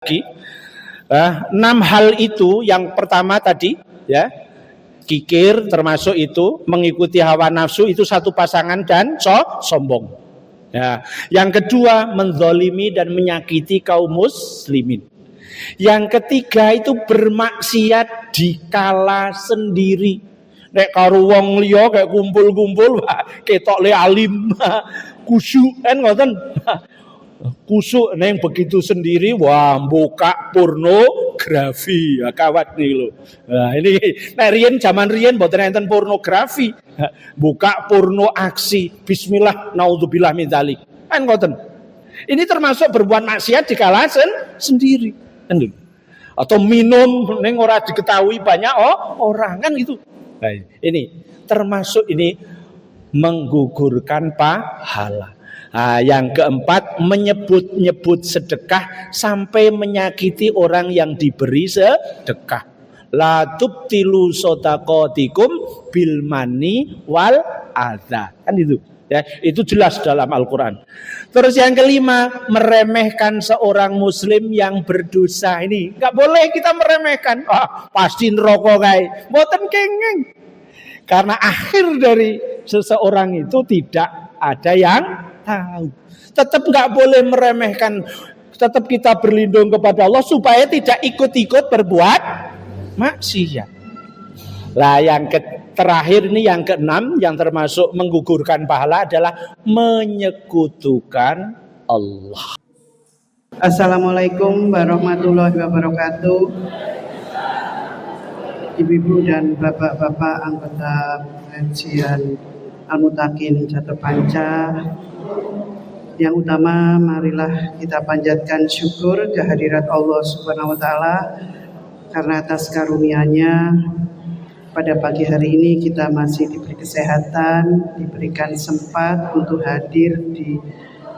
lagi. 6 hal itu yang pertama tadi ya, kikir termasuk itu, mengikuti hawa nafsu itu satu pasangan dan sombong. Ya. Yang kedua menzalimi dan menyakiti kaum muslimin. Yang ketiga itu bermaksiat dikala sendiri. Nek karo wong liya kayak kumpul-kumpul ketok le alim kusyuk kan ngoten. Kusuk neng begitu sendiri, wah buka pornografi, ya, kawat nih lo. Nah, ini riyen zaman riyen mboten enten pornografi, buka porno aksi, Bismillah, naudzubillah min dzalik. Kan ngoten. Ini termasuk berbuat maksiat di kala sendiri, kan? Atau minum neng ora diketahui banyak orang kan itu. Nah, ini termasuk ini menggugurkan pahala. Nah, yang keempat menyebut-nyebut sedekah sampai menyakiti orang yang diberi sedekah. La tubtilu shadaqatikum bil mani wal adza. Kan itu. Ya, itu jelas dalam Al-Qur'an. Terus yang kelima, meremehkan seorang muslim yang berdosa. Ini enggak boleh kita meremehkan. Pasti neraka kae. Mboten kenging. Karena akhir dari seseorang itu tidak ada yang tahu. Tetap nggak boleh meremehkan. Tetap kita berlindung kepada Allah supaya tidak ikut-ikut berbuat maksiat. Lah yang terakhir ini yang keenam yang termasuk menggugurkan pahala adalah menyekutukan Allah. Assalamualaikum warahmatullahi wabarakatuh. Ibu-ibu dan bapak-bapak anggota pengajian Al-Mutakin Jatuh Panca. Yang utama marilah kita panjatkan syukur kehadirat Allah Subhanahu wa taala karena atas karunia-Nya pada pagi hari ini kita masih diberi kesehatan, diberikan sempat untuk hadir di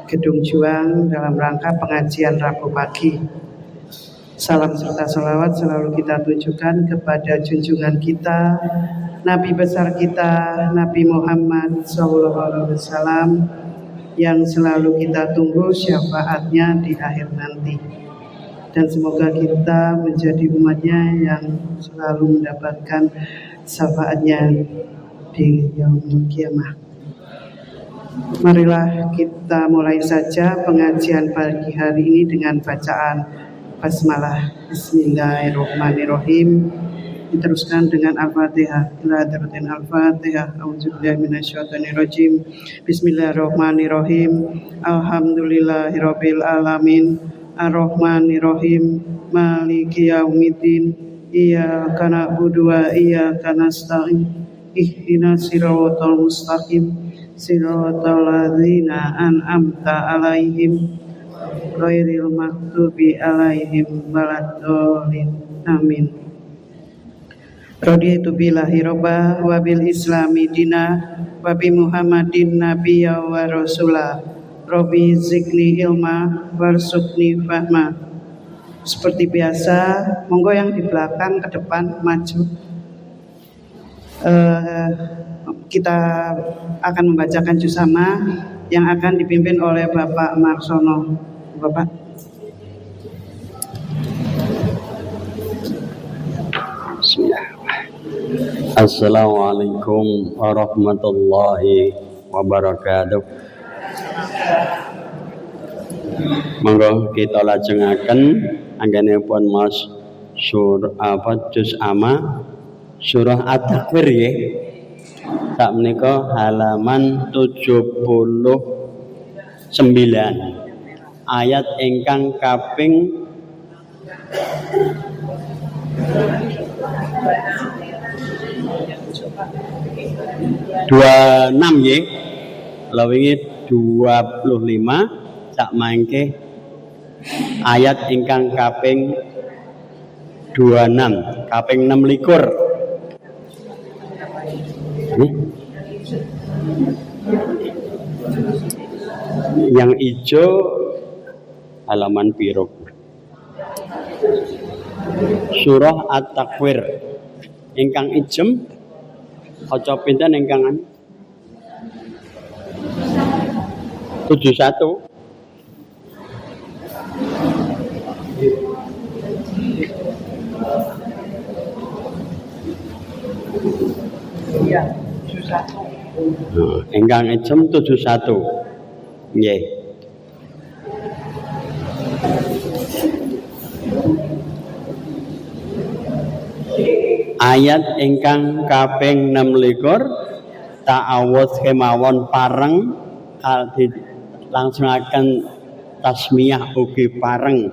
Gedung Juang dalam rangka pengajian Rabu pagi. Salam serta salawat selalu kita tujukan kepada junjungan kita, Nabi besar kita, Nabi Muhammad SAW, yang selalu kita tunggu syafaatnya di akhir nanti. Dan semoga kita menjadi umatnya yang selalu mendapatkan syafaatnya di yaumul qiyamah. Marilah kita mulai saja pengajian pagi hari ini dengan bacaan Basmalah. Bismillahirrahmanirrahim. Diteruskan dengan Al-Fatihah. Al-Fatihah. A'udzubillahi minasyaitonirrajim. Bismillahirrahmanirrahim. Alhamdulillahirabbil alamin. Ar-Rahmanirrahim. Maliki yaumiddin. Iyyaka na'budu wa iyyaka nasta'in. Ihdinas siratal mustaqim. Siratal ladzina an'amta 'alaihim ghairil maghdubi 'alaihim waladdallin. Amin. Raditu billahi robba wa bil islami dina wa bi Muhammadin nabiyya wa rasula. Rabbi zidni ilma warzuqni fahma. Seperti biasa, monggo yang di belakang ke depan maju. Kita akan membacakan juz amma yang akan dipimpin oleh Bapak Marsono. Bapak. Bismillahirrahmanirrahim. Assalamualaikum warahmatullahi wabarakatuh. Monggo kita lajengaken anggenipun Mas juz amma surah At-Takwir nggih. Sak menika halaman 79. Ayat ingkang kaping 26 nggih. Lha wingi 25 sak mangke ayat ingkang kaping 26, kaping 26. Yang hijau halaman piro? Surah At-Takwir. Ingkang ijem kaca pinten ingkang 71. Ingkang ijem 71. Nggih. Ayat ingkang kaping 26 ta'awudz kemawon pareng langsungaken tasmiyah ugi pareng.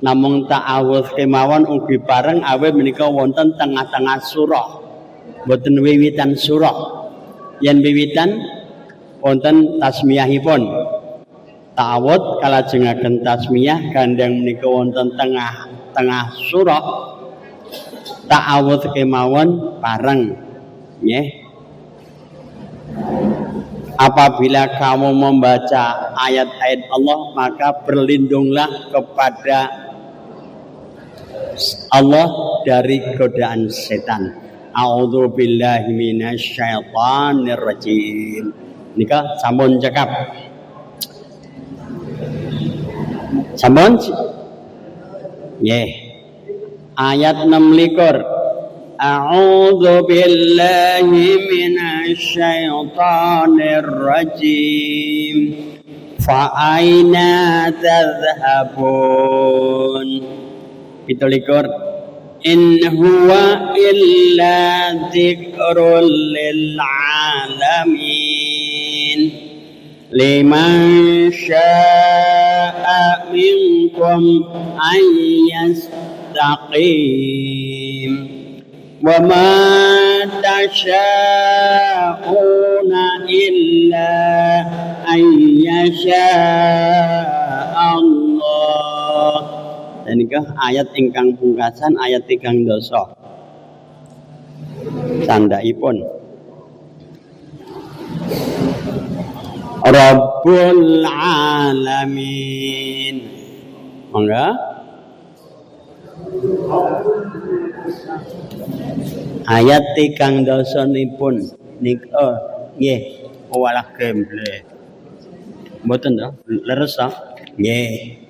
Namung ta'awudz kemawon ugi pareng awit menika wonten tengah-tengah surah. Mboten wiwitan surah. Yen wiwitan wonten tasmiyahipun. Ta'awudz kalajengaken tasmiyah gandeng menika wonten tengah-tengah surah. Ta'awudz kemawon pareng nggih. Apabila kamu membaca ayat-ayat Allah maka berlindunglah kepada Allah dari godaan setan. A'udzubillahi minasyaitonir rajim. Nika sampun cekap. Sampun nggih. Ayat 26 A'udzu billahi minasy syaithanir rajim fa aina tadhhabun 17 In huwa illa dzikrul lil alamin liman syaa'a minkum yastaqim wa ma tasha'una illa ayyasha Allah. Dan nikah ayat ingkang pungkasan ayat 3 dosa tandhaipun Rabbul alamin. Mangga ayat 3 dosanipun nika nggih walah gemble mboten to leres to nggih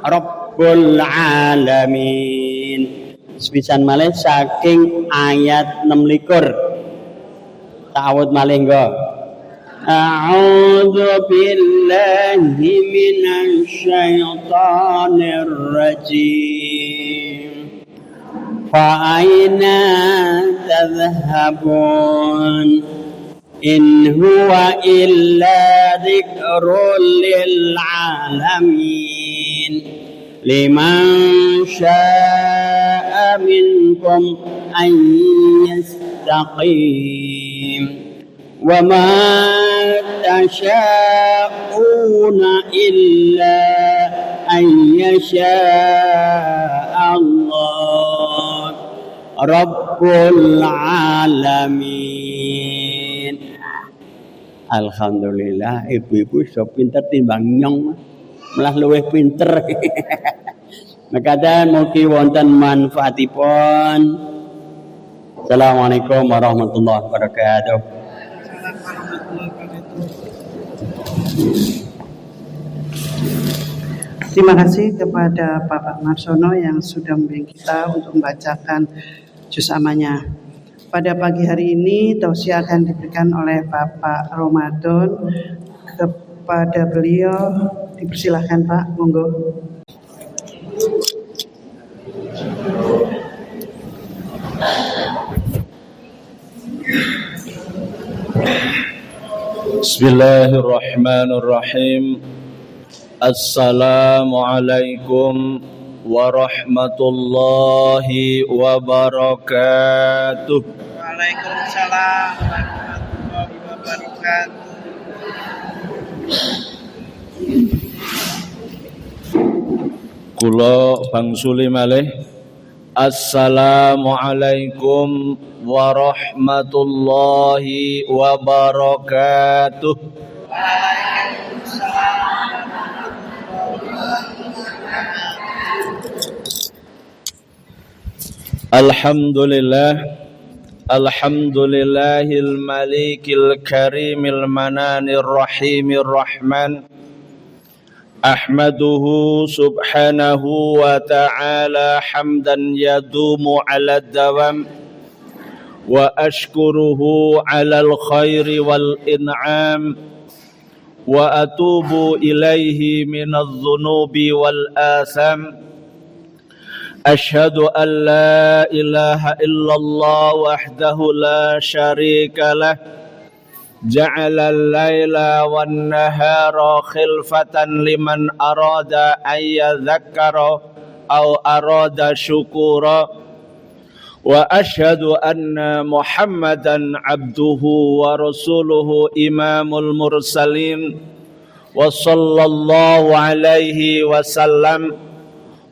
Rabbul alamin. Sepisan malih saking ayat 26 ta'awudz malih nggo A'udzu billahi minasy syaithanir rajim fa aina tadhhabun in huwa illa dzikrul lil alamin liman syaa'a minkum an yastaqim wa ma tasha'una illa an yasha'a Allah Rabbul alamin. Alhamdulillah ibu-ibu iso pinter timbang nyong malah luwih pinter. Mekaten mugi wonten manfaatipun. Assalamualaikum warahmatullahi wabarakatuh. Terima kasih kepada Bapak Marsono yang sudah membimbing kita untuk membacakan juz amanya. Pada pagi hari ini tausiah akan diberikan oleh Bapak Ramadan. Kepada beliau dipersilahkan Pak, monggo. Bismillahirrahmanirrahim. Assalamualaikum warahmatullahi wabarakatuh. Waalaikumsalam warahmatullahi wabarakatuh. Kula bangsuli malih. Assalamualaikum warahmatullahi wabarakatuh. Alhamdulillah, alhamdulillahil malikil karimil mananir rahimir rahman. Ahmaduhu subhanahu wa ta'ala hamdan yadumu ala dawam. وأشكره على الخير والإنعام وأتوب إليه من الذنوب والآثام أشهد أن لا إله إلا الله وحده لا شريك له جعل الليل والنهار خلفة لمن أراد أن يذكر أو أراد شكورا وأشهد أن محمدا عبده ورسوله إمام المرسلين وصلى الله عليه وسلم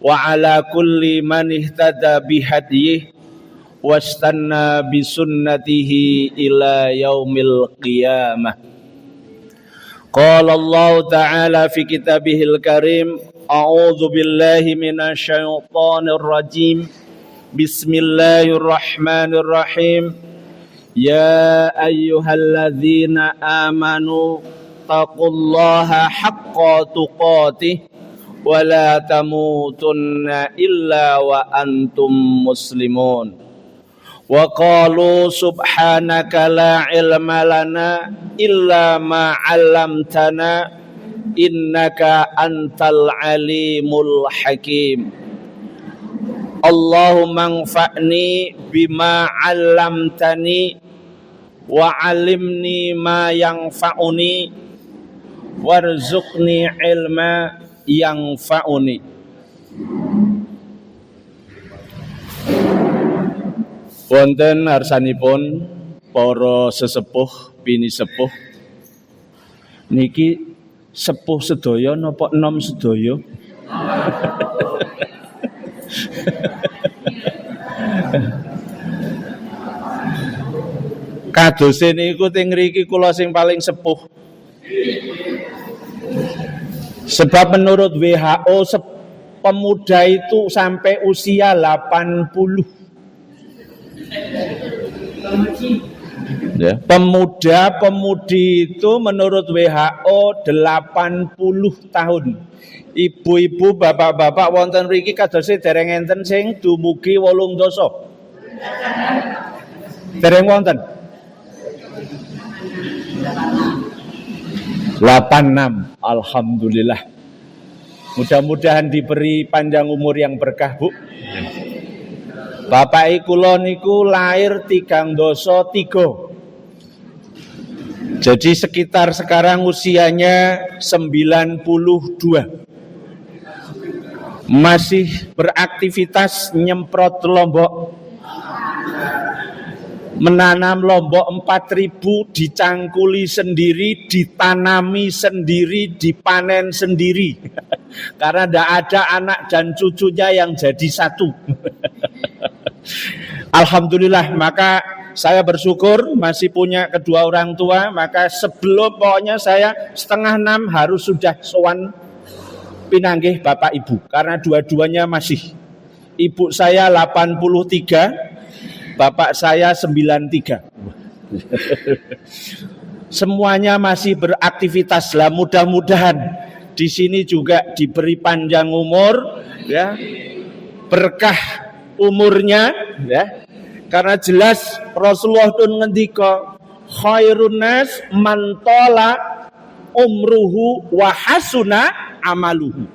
وعلى كل من اهتدى بهديه واستنى بسنته إلى يوم القيامة. قال الله تعالى في كتابه الكريم أعوذ بالله من الشيطان الرجيم بسم الله الرحمن الرحيم يا أيها الذين آمنوا اتقوا الله حق تقاته ولا تموتن إلا وأنتم مسلمون وقالوا سبحانك لا علم لنا إلا ما علمتنا إنك أنت العليم الحكيم اللهم انفعني بما علمتني وعلمني ما ينفعني وارزقني علما ينفعني. Wonten arsanipun para sesepuh bini sepuh niki sepuh sedaya napa enom sedaya? Kadose niku teng mriki kula sing paling sepuh. Sebab menurut WHO pemuda itu sampai usia 80. Ya, pemuda-pemudi itu menurut WHO 80 tahun. Ibu-ibu, bapak-bapak wonten mriki kadose dereng enten sing dumugi 8 dasa. Dereng wonten. 86. Alhamdulillah. Mudah-mudahan diberi panjang umur yang berkah, Bu. Bapak kula niku lahir 3 dasa 3. Jadi sekitar sekarang usianya 92. Masih beraktivitas nyemprot lombok, menanam lombok 4.000, dicangkuli sendiri, ditanami sendiri, dipanen sendiri. Karena tidak ada anak dan cucunya yang jadi satu. Alhamdulillah, maka saya bersyukur masih punya kedua orang tua. Maka sebelum pokoknya saya 5:30 harus sudah sowan pinanggih bapak ibu. Karena dua-duanya masih. Ibu saya 83, bapak saya 93. Semuanya masih beraktivitas lah. Mudah-mudahan di sini juga diberi panjang umur, ya, berkah umurnya, ya. Karena jelas Rasulullah itu ngendika khairun nas man tala umruhu wa hasuna amaluhu.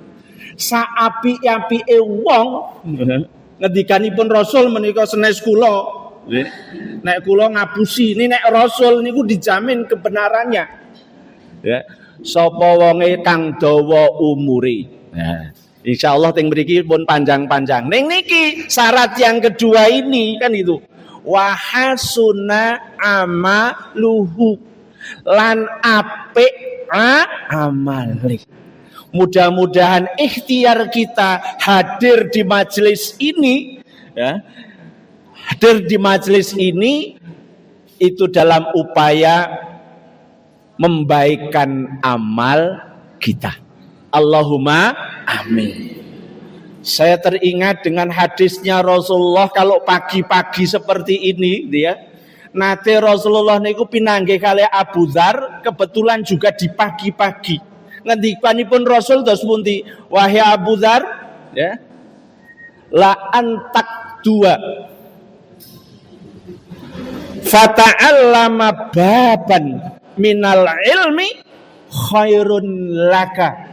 Saapi-apike wong ngendikanipun Rasul menika senes kula. Nek kula ngapusi, ini nek Rasul niku dijamin kebenarannya. Ya, sapa wonge kang dawa umure. Nah, insyaallah teng mriki pun panjang-panjang. Ning niki syarat yang kedua ini kan itu. Wa hasuna amaluhu lan apik amali. Mudah-mudahan ikhtiar kita hadir di majelis ini, ya, hadir di majelis ini itu dalam upaya membaikkan amal kita. Allahumma amin. Saya teringat dengan hadisnya Rasulullah kalau pagi-pagi seperti ini, dia nate Rasulullah niku pinanggih kali Abu Dzar, kebetulan juga di pagi-pagi. Ngendikanipun Rasul dos pundi? Wahai Abu Dzar, ya, la antak dua Fata'allama baban minal ilmi khairun laka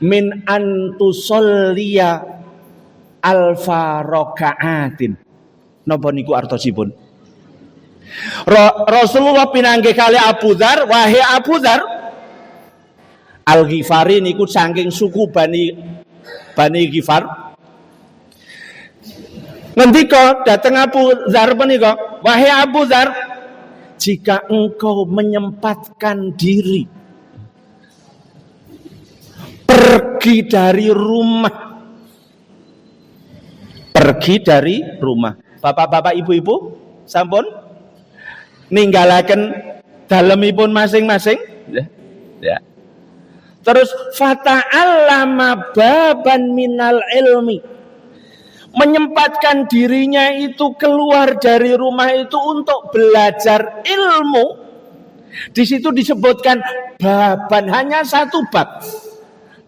min antusolliya alfa raka'atin. Napa niku artosipun? Rasulullah pinanggih kali Abu Dzar, wahai Abu Dzar, Al-Ghifari niku saking suku Bani Ghifar. Ngendika dateng Abu Dzar menika, wahai Abu Dzar, jika engkau menyempatkan diri pergi dari rumah, bapak-bapak, ibu-ibu, sampun ninggalaken dalemipun masing-masing, ya. Terus fata'allama baban minal ilmi, menyempatkan dirinya itu keluar dari rumah itu untuk belajar ilmu. Di situ disebutkan baban, hanya satu bab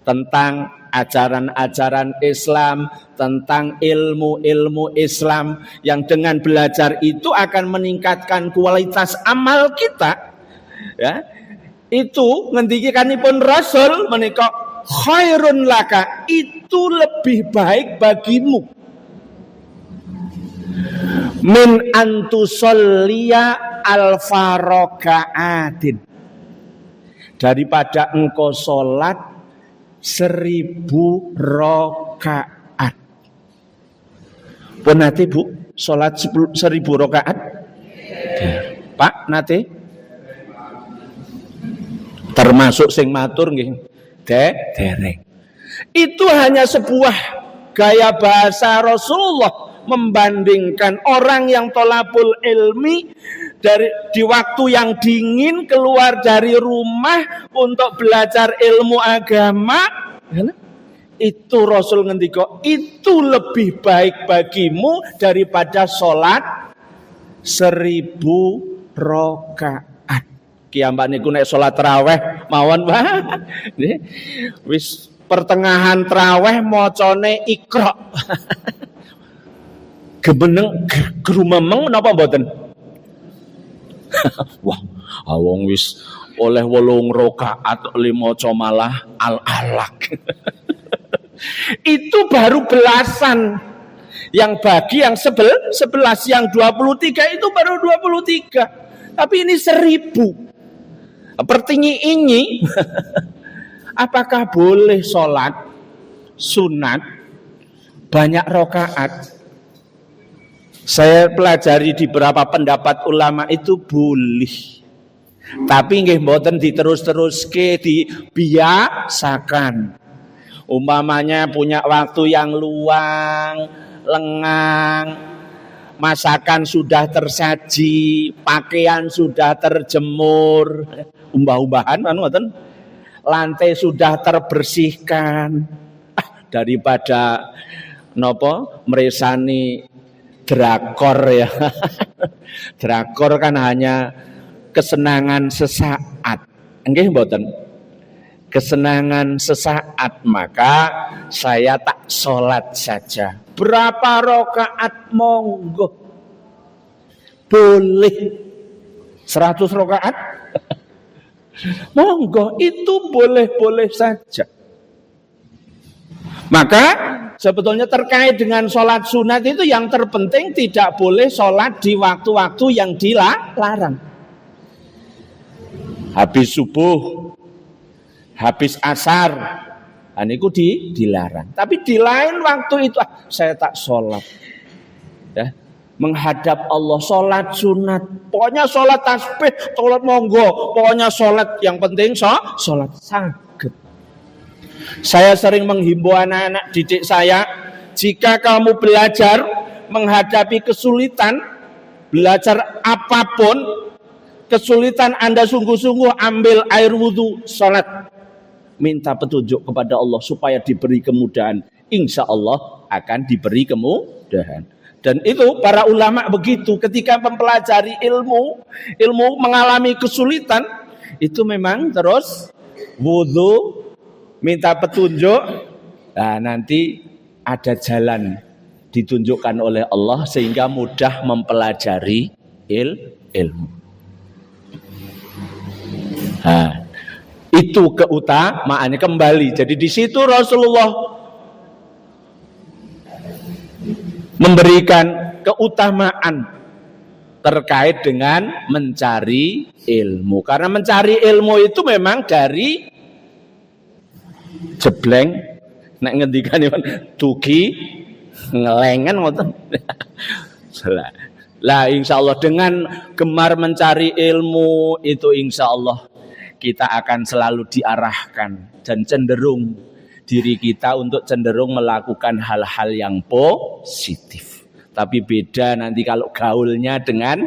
tentang ajaran-ajaran Islam, tentang ilmu-ilmu Islam yang dengan belajar itu akan meningkatkan kualitas amal kita. Ya, itu ngendikanipun Rasul menika khairun laka, itu lebih baik bagimu min antusolliya alfa raka'atin, daripada engkau sholat 1000 rakaat. Pun nate Bu sholat 1000 rakaat? Pak nate? Termasuk sing matur nggih dereng. Itu hanya sebuah gaya bahasa Rasulullah membandingkan orang yang tolabul ilmi di waktu yang dingin keluar dari rumah untuk belajar ilmu agama. Itu Rasul ngendika, itu lebih baik bagimu daripada sholat 1000 rakaat. Kiambak niku nek sholat tarawih mawon wis pertengahan tarawih macane Iqra. Gebeneng grumemeng napa mboten? Wah, awong wis oleh 8 rakaat maca malah al-alaq. Itu baru belasan. Yang bagi yang 11, yang 23 itu baru 23. Tapi ini 1000. Pertinyi ini apakah boleh sholat sunat banyak rakaat? Saya pelajari di beberapa pendapat ulama itu boleh. Tapi nggih mboten diterus-teruske, dibiasakan. Umpamanya punya waktu yang luang, lengang, masakan sudah tersaji, pakaian sudah terjemur, umbah-umbahan kan ngoten. Lantai sudah terbersihkan. Daripada nopo meresani drakor ya. Drakor kan hanya kesenangan sesaat. Nggih mboten? Kesenangan sesaat, maka saya tak sholat saja. Berapa rakaat monggo? Boleh 100 rakaat? Monggo, itu boleh-boleh saja. Maka sebetulnya terkait dengan sholat sunat itu yang terpenting tidak boleh sholat di waktu-waktu yang dilarang. Habis subuh, habis asar, itu dilarang. Tapi di lain waktu itu saya tak sholat. Ya, menghadap Allah, sholat sunat. Pokoknya sholat tasbih, sholat monggo. Pokoknya sholat, yang penting sholat saged. Saya sering menghimbau anak-anak didik saya, jika kamu belajar menghadapi kesulitan, belajar apapun, kesulitan Anda sungguh-sungguh ambil air wudhu, sholat. Minta petunjuk kepada Allah supaya diberi kemudahan. Insya Allah akan diberi kemudahan. Dan itu para ulama begitu, ketika mempelajari ilmu mengalami kesulitan, itu memang terus wudhu, minta petunjuk. Nah, nanti ada jalan ditunjukkan oleh Allah sehingga mudah mempelajari ilmu. Nah, itu keutamaannya kembali. Jadi di situ Rasulullah memberikan keutamaan terkait dengan mencari ilmu. Karena mencari ilmu itu memang dari jebleng, nek ngendikane tugi ngelengan ngoten. Lah insyaallah dengan gemar mencari ilmu itu insyaallah kita akan selalu diarahkan dan cenderung diri kita untuk cenderung melakukan hal-hal yang positif. Tapi beda nanti kalau gaulnya dengan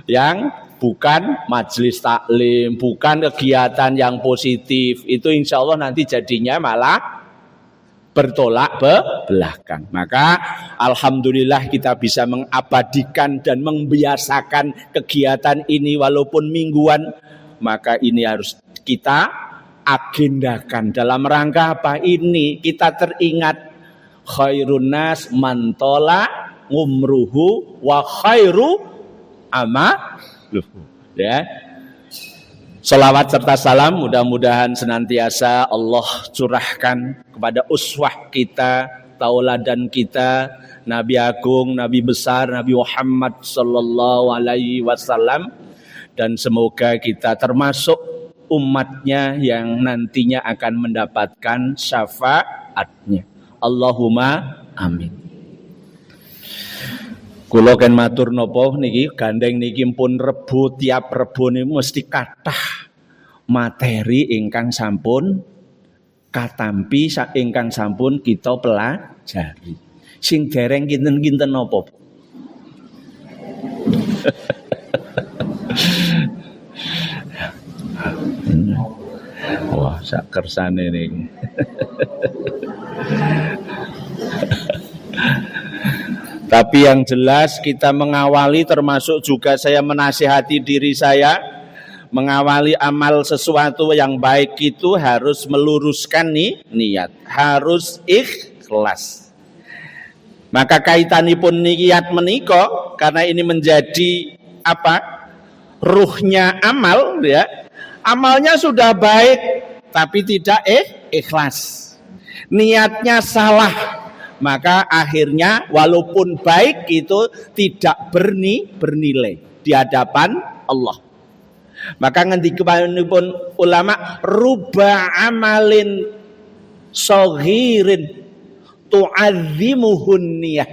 yang bukan majelis taklim, bukan kegiatan yang positif, itu insya Allah nanti jadinya malah bertolak belakang. Maka alhamdulillah kita bisa mengabadikan dan membiasakan kegiatan ini walaupun mingguan, maka ini harus kita agendakan. Dalam rangka apa ini? Kita teringat khairun nas man tola umruhu wa khairu amaluhu. Ya. Salawat serta salam mudah-mudahan senantiasa Allah curahkan kepada uswah kita, tauladan kita, Nabi Agung, Nabi besar, Nabi Muhammad sallallahu alaihi wasallam, dan semoga kita termasuk umatnya yang nantinya akan mendapatkan syafaatnya. Allahumma amin. Kula ken matur napa niki gandeng niki pun Rebo, tiap Rebo niku mesti kathah materi ingkang sampun katampi ingkang sampun kita pelajari. Sing dereng kinten-kinten napa? Wah, sak kersane ning. Tapi yang jelas kita mengawali, termasuk juga saya menasihati diri saya, mengawali amal sesuatu yang baik itu harus meluruskan niat, harus ikhlas. Maka kaitanipun niat menika, karena ini menjadi apa? Ruhnya amal, ya. Amalnya sudah baik, tapi tidak ikhlas. Niatnya salah. Maka akhirnya walaupun baik itu tidak bernilai di hadapan Allah. Maka ngendikipun ulama ruba amalin saghirin tu'azzimuhun niyah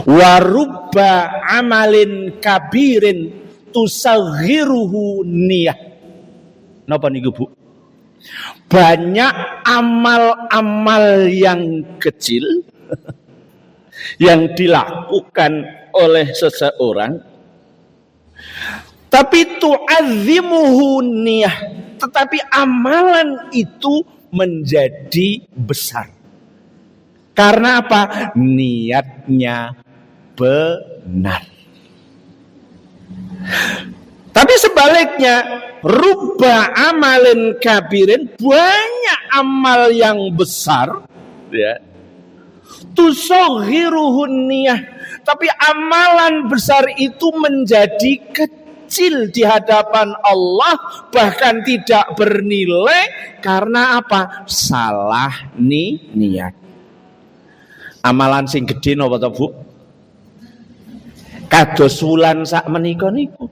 wa ruba amalin kabirin tusaghiruhu niyah. Napa niku Bu? Banyak amal-amal yang kecil yang dilakukan oleh seseorang, tapi tu'azzimuhu niyah, tetapi amalan itu menjadi besar. Karena apa? Niatnya benar. Tapi sebaliknya, rubba amalin kabirin, banyak amal yang besar, ya, tusaghiruhun niyah, tapi amalan besar itu menjadi kecil di hadapan Allah, bahkan tidak bernilai. Karena apa? Salah niat. Amalan sing gedhe napa to, Bu? Kados wulan sak menika niku.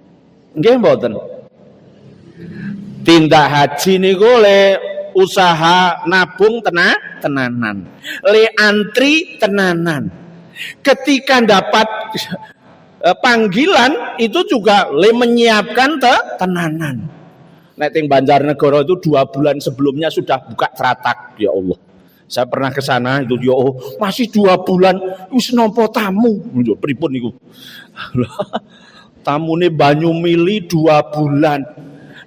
Nggih mboten. Tindak haji niku le usaha nabung tenanan. Le antri tenanan. Ketika dapat panggilan itu juga le menyiapkan tenanan. Nek teng Banjarnegara itu 2 bulan sebelumnya sudah buka tratak, ya Allah. Saya pernah ke sana itu, ya Allah, masih 2 bulan wis nampa tamu. Pripun niku? Tamune banyu mili 2 bulan.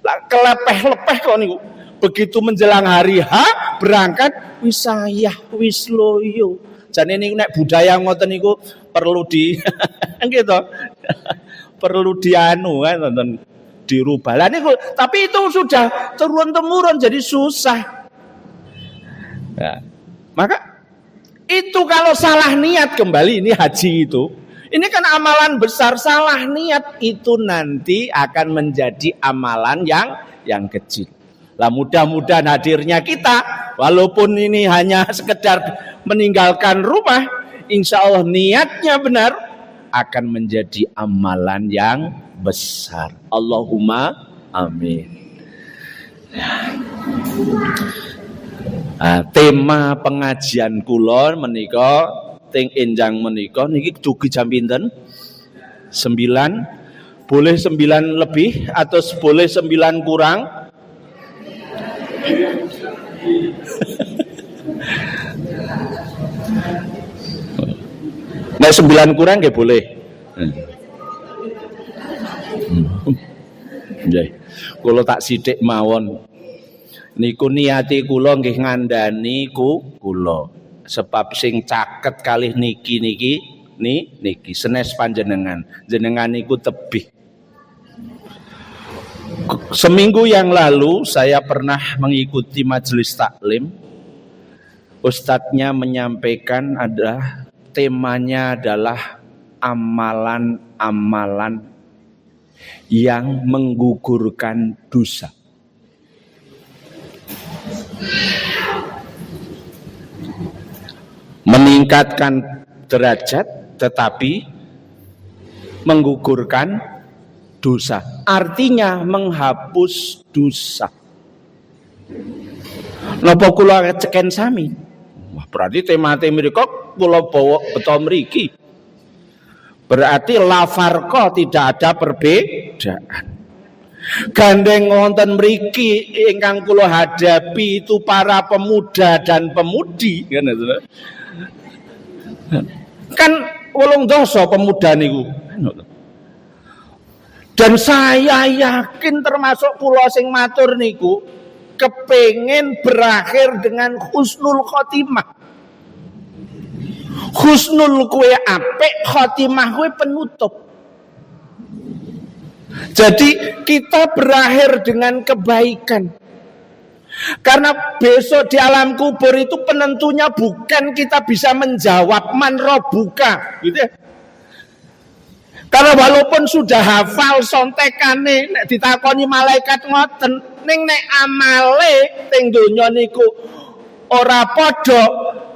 Lah kelepeh-lepeh kok niku. Begitu menjelang hari H berangkat wis sayah, wis loyo. Jane niku nek budaya ngoten niku perlu di gitu. Perlu dianu kan nonton dirubah. Lah niku tapi itu sudah turun-temurun jadi susah. Ya. Maka itu kalau salah niat kembali ini haji itu Ini kan amalan besar, salah niat itu nanti akan menjadi amalan yang kecil. Lah mudah-mudahan hadirnya kita, walaupun ini hanya sekedar meninggalkan rumah, insya Allah niatnya benar, akan menjadi amalan yang besar. Allahumma amin. Nah, tema pengajian kula menika teng enjang menika niki dugi jam pinten? 9. Boleh 9 lebih atau boleh 9 kurang? Nah 9 kurang nggih boleh. Nggih. Kula tak sithik mawon. Niku niati kula nggih ngandani kula. Sebab sing caket kalih niki senes panjenengan. Jenengan niku tebih. Seminggu yang lalu saya pernah mengikuti majelis taklim. Ustadznya menyampaikan temanya adalah amalan-amalan yang menggugurkan dosa. Meningkatkan derajat tetapi menggugurkan dosa. Artinya menghapus dosa. Napa kula ceken sami? Wah, berarti tema-tema mriko kula bawa beto mriki. Berarti la farqa, tidak ada perbedaan. Gandeng wonten mriki ingkang kula hadapi itu para pemuda dan pemudi, kan 8 pemuda niku. Dan saya yakin termasuk kula sing matur niku kepengin berakhir dengan husnul khotimah. Husnul kuwe apik, khotimah kuwe penutup. Jadi kita berakhir dengan kebaikan. Karena besok di alam kubur itu penentunya bukan kita bisa menjawab man robuka, gitu ya. Karena walaupun sudah hafal sontekane nek ditakoni malaikat ngoten, ning nek amale teng donya niku ora padha,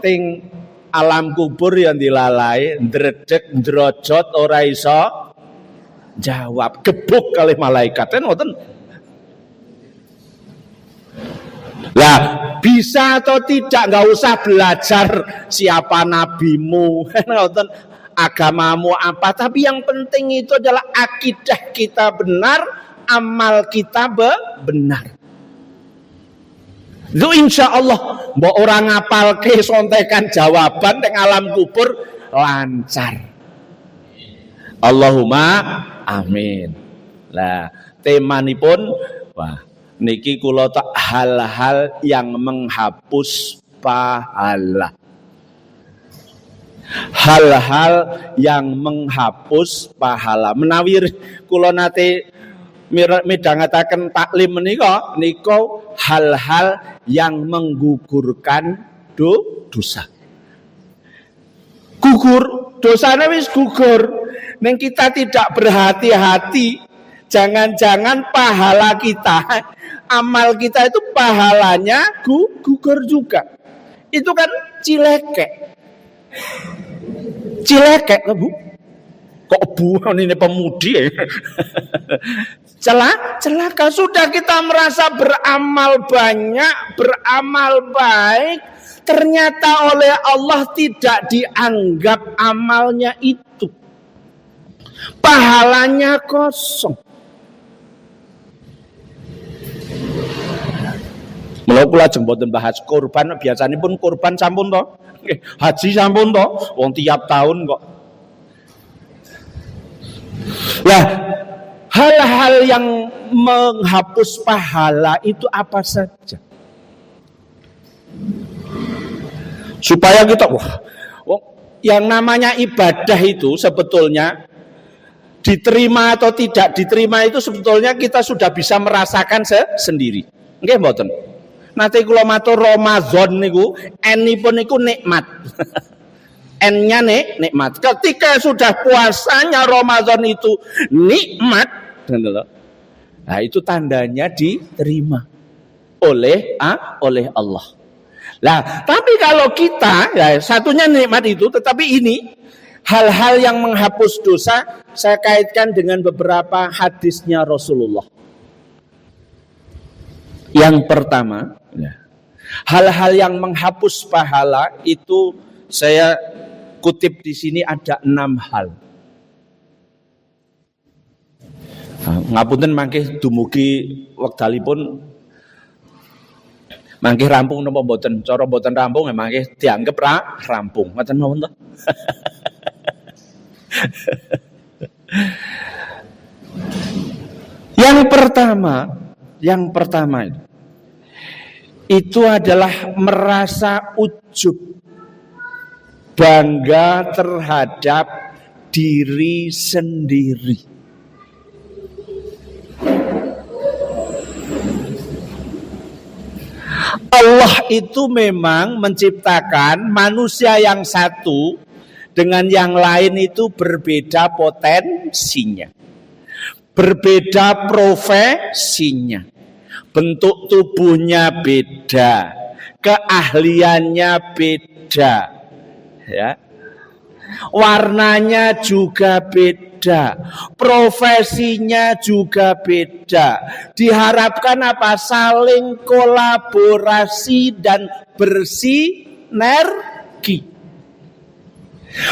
teng alam kubur yang dilalai ndredeg ndrojot ora iso jawab, gebuk kali malaikat kan ngoten. Lah bisa atau tidak nggak usah belajar siapa nabimu ngoten, agamamu apa, tapi yang penting itu adalah akidah kita benar, amal kita benar. Itu insya Allah mbok orang ngapal ke sontekan jawaban teng alam kubur lancar. Allahumma amin. Lah temanipun wah niki kula tak hal-hal yang menghapus pahala. Hal-hal yang menghapus pahala. Menawi kula nate midhangetaken taklim menika hal-hal yang menggugurkan dosa. Gugur, dosane wis gugur. Ning kita tidak berhati-hati, jangan-jangan pahala kita, amal kita itu pahalanya gugur juga. Itu kan cilekek. Cilekek Bu. Kok Bu ini pemudi ya? Celaka sudah kita merasa beramal banyak, beramal baik, ternyata oleh Allah tidak dianggap amalnya itu. Pahalanya kosong. Mula kula jeng boten bahas kurban, biasanya pun kurban sampun to. Haji sampun to, wong tiap tahun kok. Lah, hal-hal yang menghapus pahala itu apa saja? Supaya kita yang namanya ibadah itu sebetulnya diterima atau tidak diterima itu sebetulnya kita sudah bisa merasakan sendiri. Nggih mboten? Nanti kula matur Ramadan niku enipun niku nikmat. N-nya nikmat. Ketika sudah puasanya Ramadan itu nikmat, nah itu tandanya diterima oleh Allah. Nah, tapi kalau kita, ya satunya nikmat itu, tetapi ini hal-hal yang menghapus dosa, saya kaitkan dengan beberapa hadisnya Rasulullah. Yang pertama, hal-hal yang menghapus pahala itu saya kutip di sini ada 6 hal. Ngapunten mangke dumugi wekdalipun mangke rampung napa mboten? Cara mboten rampung mangke dianggep rampung. Ngoten mawon to. Yang pertama itu adalah merasa ujub, bangga terhadap diri sendiri. Allah itu memang menciptakan manusia yang satu dengan yang lain itu berbeda potensinya, berbeda profesinya, bentuk tubuhnya beda, keahliannya beda, ya, warnanya juga beda, profesinya juga beda. Diharapkan apa? Saling kolaborasi dan bersinergi.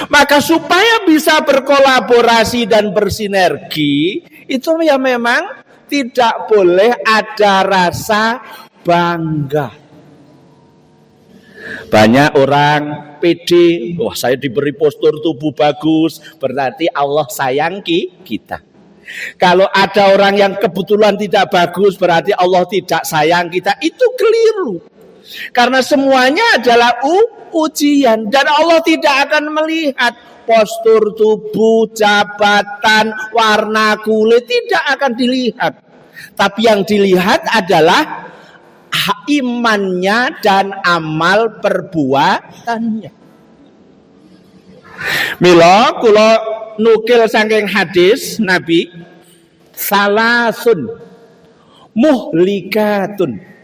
Maka supaya bisa berkolaborasi dan bersinergi, itu ya memang tidak boleh ada rasa bangga. Banyak orang pede, wah saya diberi postur tubuh bagus, berarti Allah sayang kita. Kalau ada orang yang kebetulan tidak bagus, berarti Allah tidak sayang kita. Itu keliru. Karena semuanya adalah ujian, dan Allah tidak akan melihat postur tubuh, jabatan, warna kulit, tidak akan dilihat. Tapi yang dilihat adalah imannya dan amal perbuatannya. Mila kula nukil saking hadis Nabi, salasun muhlikatun.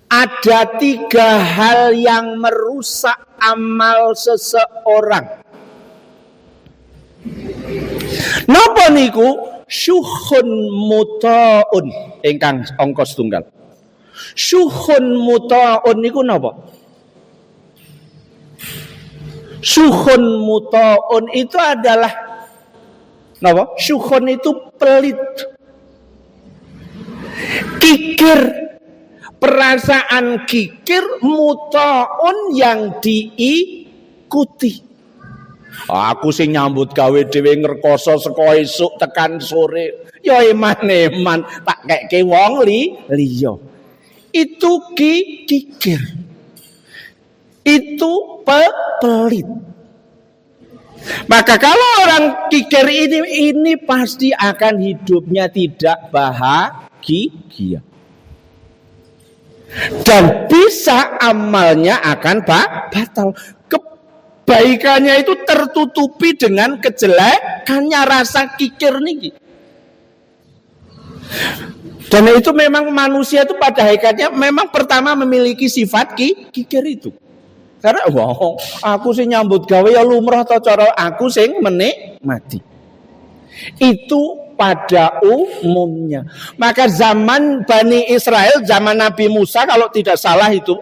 Ada 3 hal yang merusak amal seseorang. Napa niku? Syuhun muta'un ingkang angka setunggal. Syuhun muta'un niku napa? Syuhun muta'un itu adalah napa? Syuhun itu pelit, kikir, perasaan kikir, muta'un yang diikuti. Aku sing nyambut gawe dhewe ngrekoso saka esuk tekan sore, ya eman-eman tak kekke wong liya. Itu kikir. Itu pelit. Maka kalau orang kikir ini pasti akan hidupnya tidak bahagia. Dan bisa amalnya akan batal. Kebaikannya itu tertutupi dengan kejelekannya, rasa kikir niki. Dan itu memang manusia itu pada hakikatnya memang pertama memiliki sifat kikir itu. Karena wow, aku sing nyambut gawe ya lumrah ta cara aku sing menikmati. Itu pada umumnya. Maka zaman Bani Israel, zaman Nabi Musa kalau tidak salah itu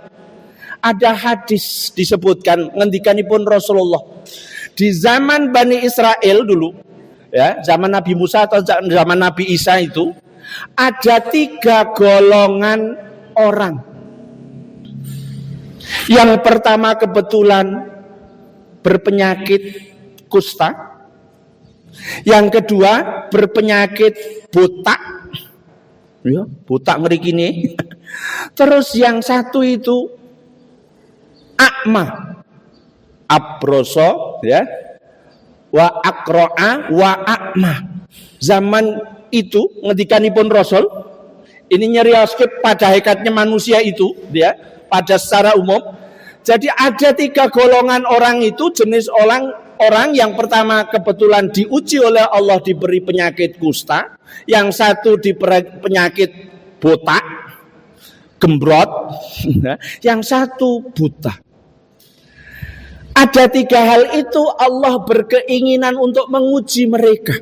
ada hadis disebutkan ngendikanipun Rasulullah. Di zaman Bani Israel dulu, ya, zaman Nabi Musa atau zaman Nabi Isa itu ada 3 golongan orang. Yang pertama kebetulan berpenyakit kusta. Yang kedua berpenyakit botak, ya, botak ngerikine. Terus yang satu itu akma, abroso, ya, wa akroa wa akma. Zaman itu ngendikanipun Rasul, ini nyerioskeun pada hakikatnya manusia itu, ya, pada secara umum Jadi ada 3 golongan orang itu, jenis orang yang pertama kebetulan diuji oleh Allah diberi penyakit kusta, yang satu diberi penyakit botak, gembrot, yang satu buta. Ada 3 hal itu Allah berkeinginan untuk menguji mereka.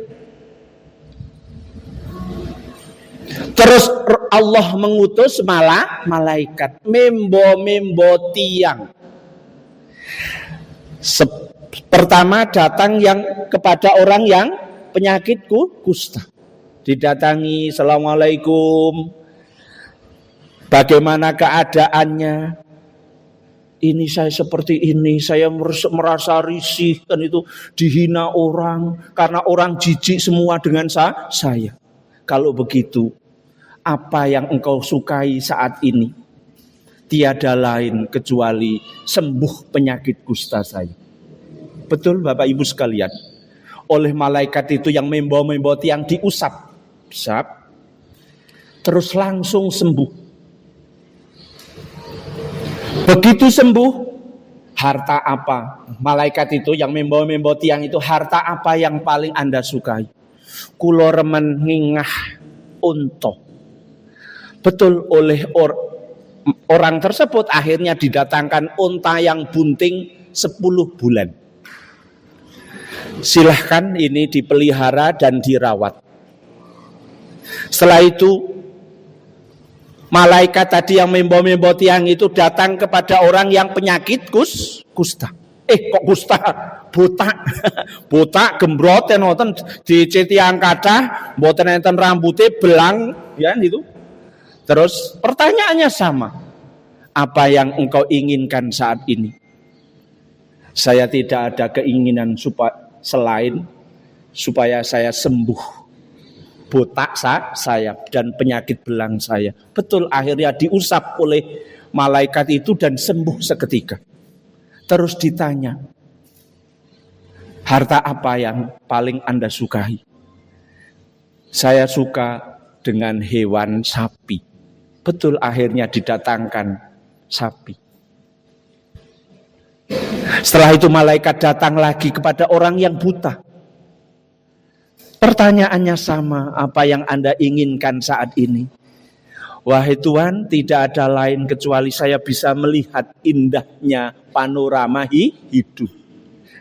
Terus Allah mengutus malaikat membo tiang. Pertama datang yang kepada orang yang penyakit kusta. Didatangi, assalamualaikum, bagaimana keadaannya? Ini saya seperti ini, saya merasa risih, dan itu dihina orang karena orang jijik semua dengan saya. Kalau begitu, apa yang engkau sukai saat ini? Tiada lain kecuali sembuh penyakit kusta saya. Betul Bapak Ibu sekalian. Oleh malaikat itu yang membawa tiang diusap, terus langsung sembuh. Begitu sembuh, harta apa? Malaikat itu yang membawa tiang itu, harta apa yang paling Anda sukai? Kulo remen ngingah unta. Betul, oleh orang tersebut akhirnya didatangkan unta yang bunting 10 bulan. Silahkan ini dipelihara dan dirawat. Setelah itu malaikat tadi yang membawa tiang itu datang kepada orang yang penyakit kusta. Kok kusta? Botak gembrot enten dicetiang kathah, mboten enten rambutnya belang, ya gitu. Terus pertanyaannya sama. Apa yang engkau inginkan saat ini? Saya tidak ada keinginan selain supaya saya sembuh botak saya dan penyakit belang saya. Betul, akhirnya diusap oleh malaikat itu dan sembuh seketika. Terus ditanya, harta apa yang paling Anda sukai? Saya suka dengan hewan sapi. Betul, akhirnya didatangkan sapi. Setelah itu malaikat datang lagi kepada orang yang buta. Pertanyaannya sama, apa yang Anda inginkan saat ini? Wahai Tuhan, tidak ada lain kecuali saya bisa melihat indahnya panorama hidup.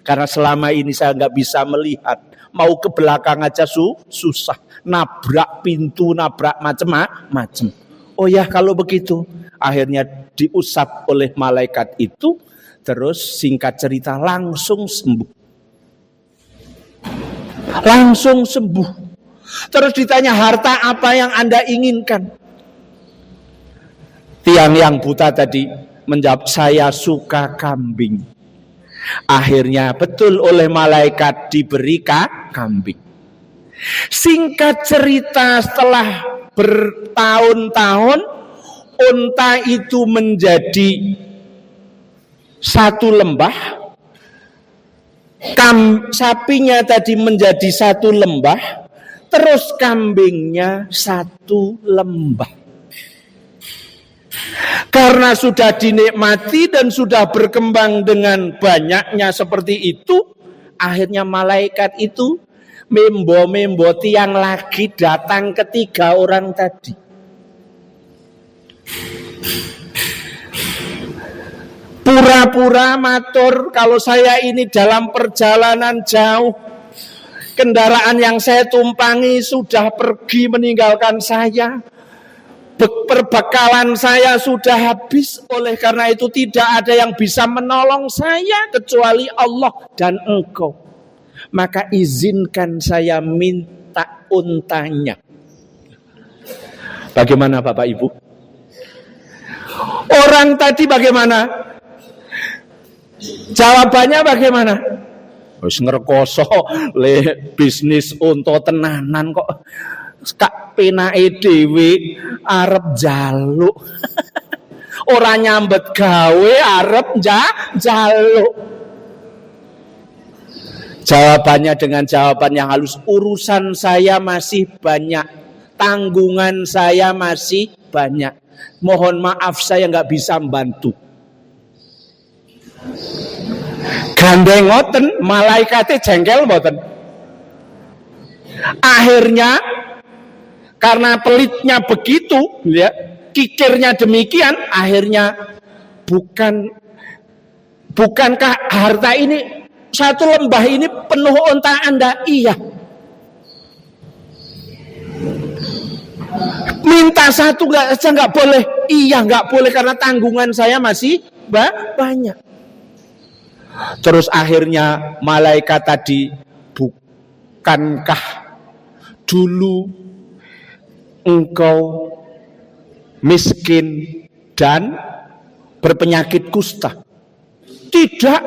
Karena selama ini saya nggak bisa melihat. Mau ke belakang aja susah. Nabrak pintu, nabrak macem-macem. Oh ya, kalau begitu. Akhirnya diusap oleh malaikat itu. Terus singkat cerita langsung sembuh. Langsung sembuh. Terus ditanya, harta apa yang Anda inginkan? Tiang yang buta tadi menjawab, saya suka kambing. Akhirnya betul oleh malaikat diberi kambing. Singkat cerita, setelah bertahun-tahun unta itu menjadi satu lembah, sapinya tadi menjadi satu lembah, terus kambingnya satu lembah. Karena sudah dinikmati dan sudah berkembang dengan banyaknya seperti itu, akhirnya malaikat itu membo tiang lagi datang ketiga orang tadi. Pura-pura matur, kalau saya ini dalam perjalanan jauh, kendaraan yang saya tumpangi sudah pergi meninggalkan saya. Perbekalan saya sudah habis, oleh karena itu tidak ada yang bisa menolong saya kecuali Allah dan engkau. Maka izinkan saya minta untanya. Bagaimana Bapak Ibu? Orang tadi bagaimana? Jawabannya bagaimana? Wis ngrekoso le bisnis unta tenanan kok. Kak penake dhewe arep njaluk. Ora nyambet gawe arep njaluk. Jawabannya dengan jawaban yang halus, urusan saya masih banyak, tanggungan saya masih banyak. Mohon maaf saya nggak bisa membantu. Gandeng ngoten, malaikate jengkel mboten. Akhirnya karena pelitnya begitu, ya, kikirnya demikian, akhirnya bukankah harta ini satu lembah ini penuh unta Anda? Iya. Minta satu nggak boleh? Iya, nggak boleh karena tanggungan saya masih banyak. Terus akhirnya malaikat tadi, bukankah dulu engkau miskin dan berpenyakit kusta? Tidak,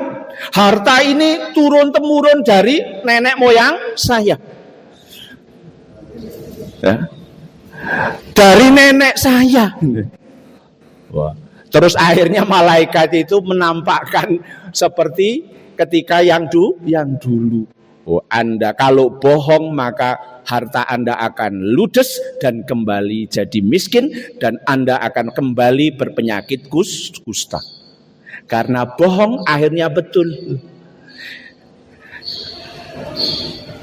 harta ini turun-temurun dari nenek moyang saya. Ya. Dari nenek saya. Wah. Terus akhirnya malaikat itu menampakkan seperti ketika yang dulu. Oh, Anda kalau bohong maka harta Anda akan ludes dan kembali jadi miskin, dan Anda akan kembali berpenyakit kusta. Karena bohong akhirnya betul.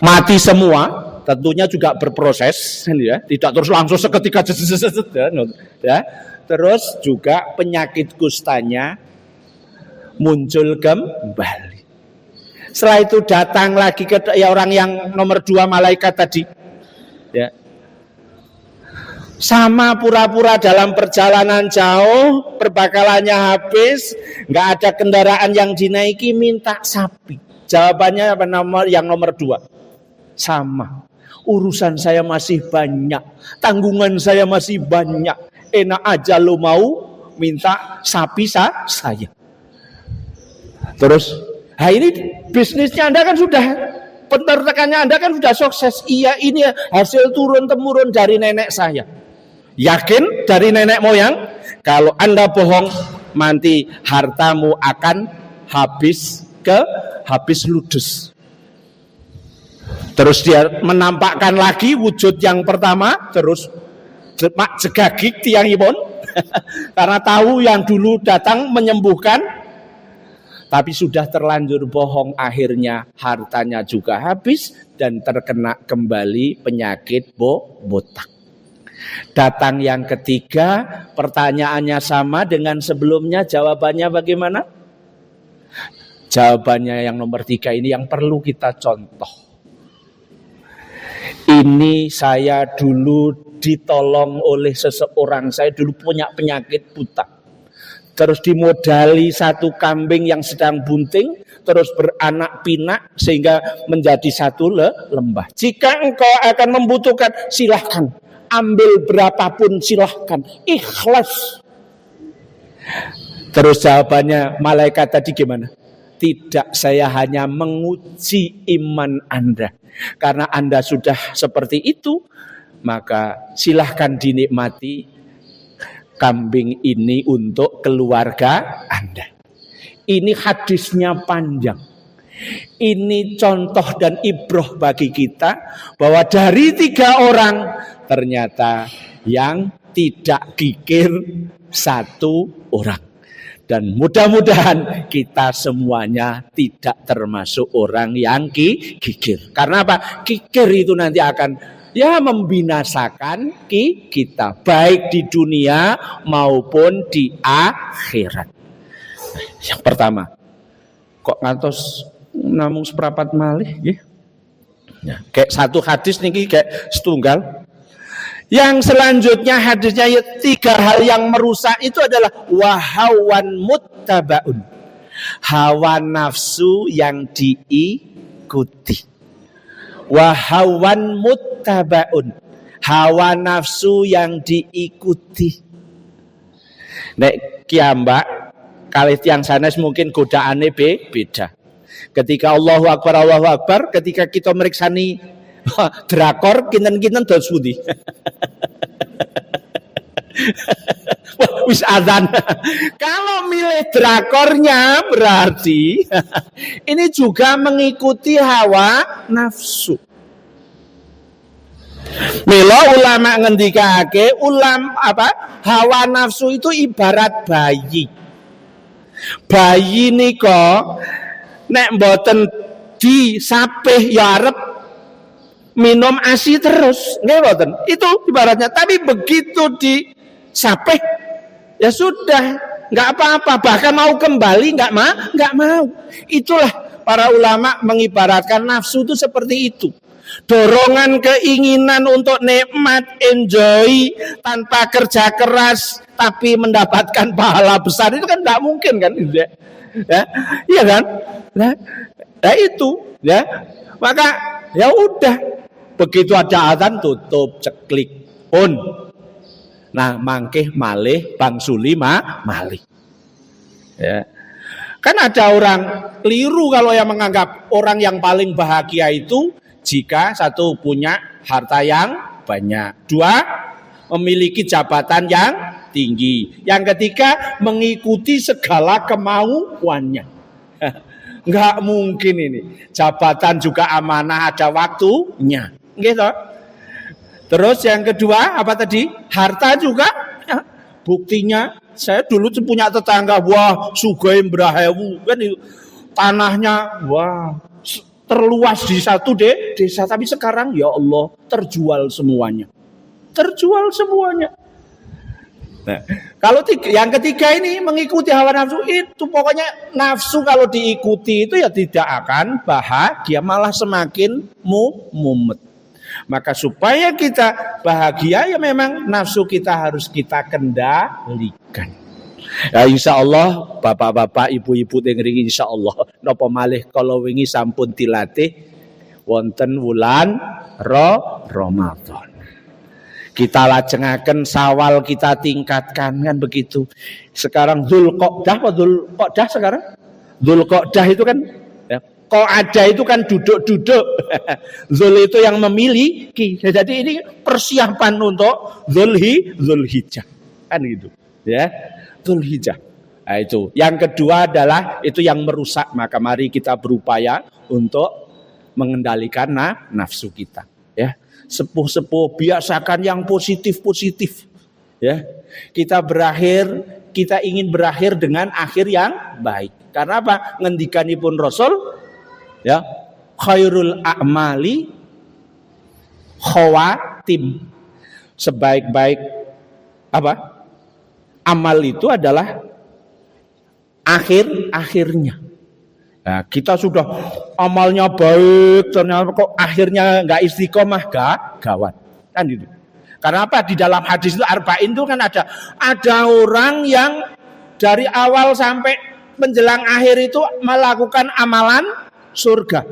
Mati semua. Tentunya juga berproses, ya, tidak terus langsung seketika ya. Terus juga penyakit kustanya muncul kembali. Setelah itu datang lagi ke orang yang nomor 2 malaikat tadi, ya. Sama pura-pura dalam perjalanan jauh, perbekalannya habis, nggak ada kendaraan yang dinaiki, minta sapi. Jawabannya apa? Yang nomor 2, sama. Urusan saya masih banyak, tanggungan saya masih banyak. Enak aja lo mau minta sapi saya. Terus, ini bisnisnya Anda kan sudah, peternakannya Anda kan sudah sukses. Iya, ini hasil turun-temurun dari nenek saya. Yakin dari nenek moyang? Kalau Anda bohong, nanti hartamu akan habis ludes. Terus dia menampakkan lagi wujud yang pertama, terus mak jegagik tiyangipun karena tahu yang dulu datang menyembuhkan, tapi sudah terlanjur bohong, akhirnya hartanya juga habis dan terkena kembali penyakit botak. Datang yang ketiga, pertanyaannya sama dengan sebelumnya, jawabannya bagaimana? Jawabannya yang nomor 3 ini yang perlu kita contoh. Ini saya dulu ditolong oleh seseorang, saya dulu punya penyakit buta. Terus dimodali satu kambing yang sedang bunting, terus beranak pinak sehingga menjadi satu lembah. Jika engkau akan membutuhkan, silahkan. Ambil berapapun silahkan. Ikhlas. Terus jawabannya malaikat tadi gimana? Tidak, saya hanya menguji iman Anda. Karena Anda sudah seperti itu, maka silahkan dinikmati kambing ini untuk keluarga Anda. Ini hadisnya panjang. Ini contoh dan ibroh bagi kita bahwa dari 3 orang ternyata yang tidak kikir 1 orang. Dan mudah-mudahan kita semuanya tidak termasuk orang yang kikir. Karena apa? Kikir itu nanti akan membinasakan kita, baik di dunia maupun di akhirat. Yang pertama, kok ngantos namung seprapat malih nggih. Ya, kayak satu hadis niki kayak setunggal. Yang selanjutnya hadisnya 3 hal yang merusak itu adalah wahawan muttabaun. Hawa nafsu yang diikuti. Wahawan muttabaun. Hawa nafsu yang diikuti. Nek kiambak kalih tiyang sanes mungkin godaane beda. Ketika Allahu Akbar, ketika kita meriksani drakor kinten-kinten dos pundi. Wah, wis adzan. Kalau milih drakornya berarti ini juga mengikuti hawa nafsu. Mila ulama ngendikake hawa nafsu itu ibarat bayi. Bayi nika nek mboten disapih ya arep minum ASI terus, nggih mboten? Itu ibaratnya. Tapi begitu disapih ya sudah, nggak apa-apa. Bahkan mau kembali nggak mau. Itulah para ulama mengibaratkan nafsu itu seperti itu. Dorongan keinginan untuk nikmat, enjoy tanpa kerja keras tapi mendapatkan pahala besar itu kan tidak mungkin kan, ya, iya kan? Nah itu, ya, maka ya udah begitu ada azan tutup ceklik pun. Nah mangkeh malih Bang Suli malih. Ya. Kan ada orang keliru kalau yang menganggap orang yang paling bahagia itu jika satu punya harta yang banyak, dua memiliki jabatan yang tinggi, yang ketiga mengikuti segala kemauannya. Nggak mungkin ini. Jabatan juga amanah, ada waktunya, gitu. Terus yang kedua apa tadi? Harta juga. Ya, buktinya saya dulu punya tetangga, wah sugih mbrahewu kan itu. Tanahnya wah terluas di satu desa, tapi sekarang ya Allah terjual semuanya. Terjual semuanya. Nah, kalau yang ketiga ini mengikuti hawa nafsu, itu pokoknya nafsu kalau diikuti itu ya tidak akan bahagia, malah semakin mumet. Maka supaya kita bahagia ya memang nafsu kita harus kita kendalikan. Ya insya Allah bapak-bapak, ibu-ibu yang insya Allah napa malih kalau wingi sampun dilatih wonten wulan Ramadan. Kita lajengaken Syawal kita tingkatkan kan begitu. Sekarang Dzulqa'dah apa Dzulqa'dah sekarang? Dzulqa'dah itu kan ya, Qa'adah itu kan duduk-duduk. Dzul itu yang memiliki. Jadi ini persiapan untuk Dzulhijjah. Kan gitu. Ya. Dzulhijjah. Nah, itu. Yang kedua adalah itu yang merusak, maka mari kita berupaya untuk mengendalikan nafsu kita, ya. Sepuh-sepuh biasakan yang positif-positif, ya. Kita ingin berakhir dengan akhir yang baik. Karena apa? Ngendikanipun Rasul, ya, khairul a'mali khawatim. Sebaik-baik apa? Amal itu adalah akhirnya. Nah, kita sudah amalnya baik, ternyata kok akhirnya nggak istiqomah, gawat. Kan gitu. Karena apa? Di dalam hadis itu arba'in itu kan ada orang yang dari awal sampai menjelang akhir itu melakukan amalan surga.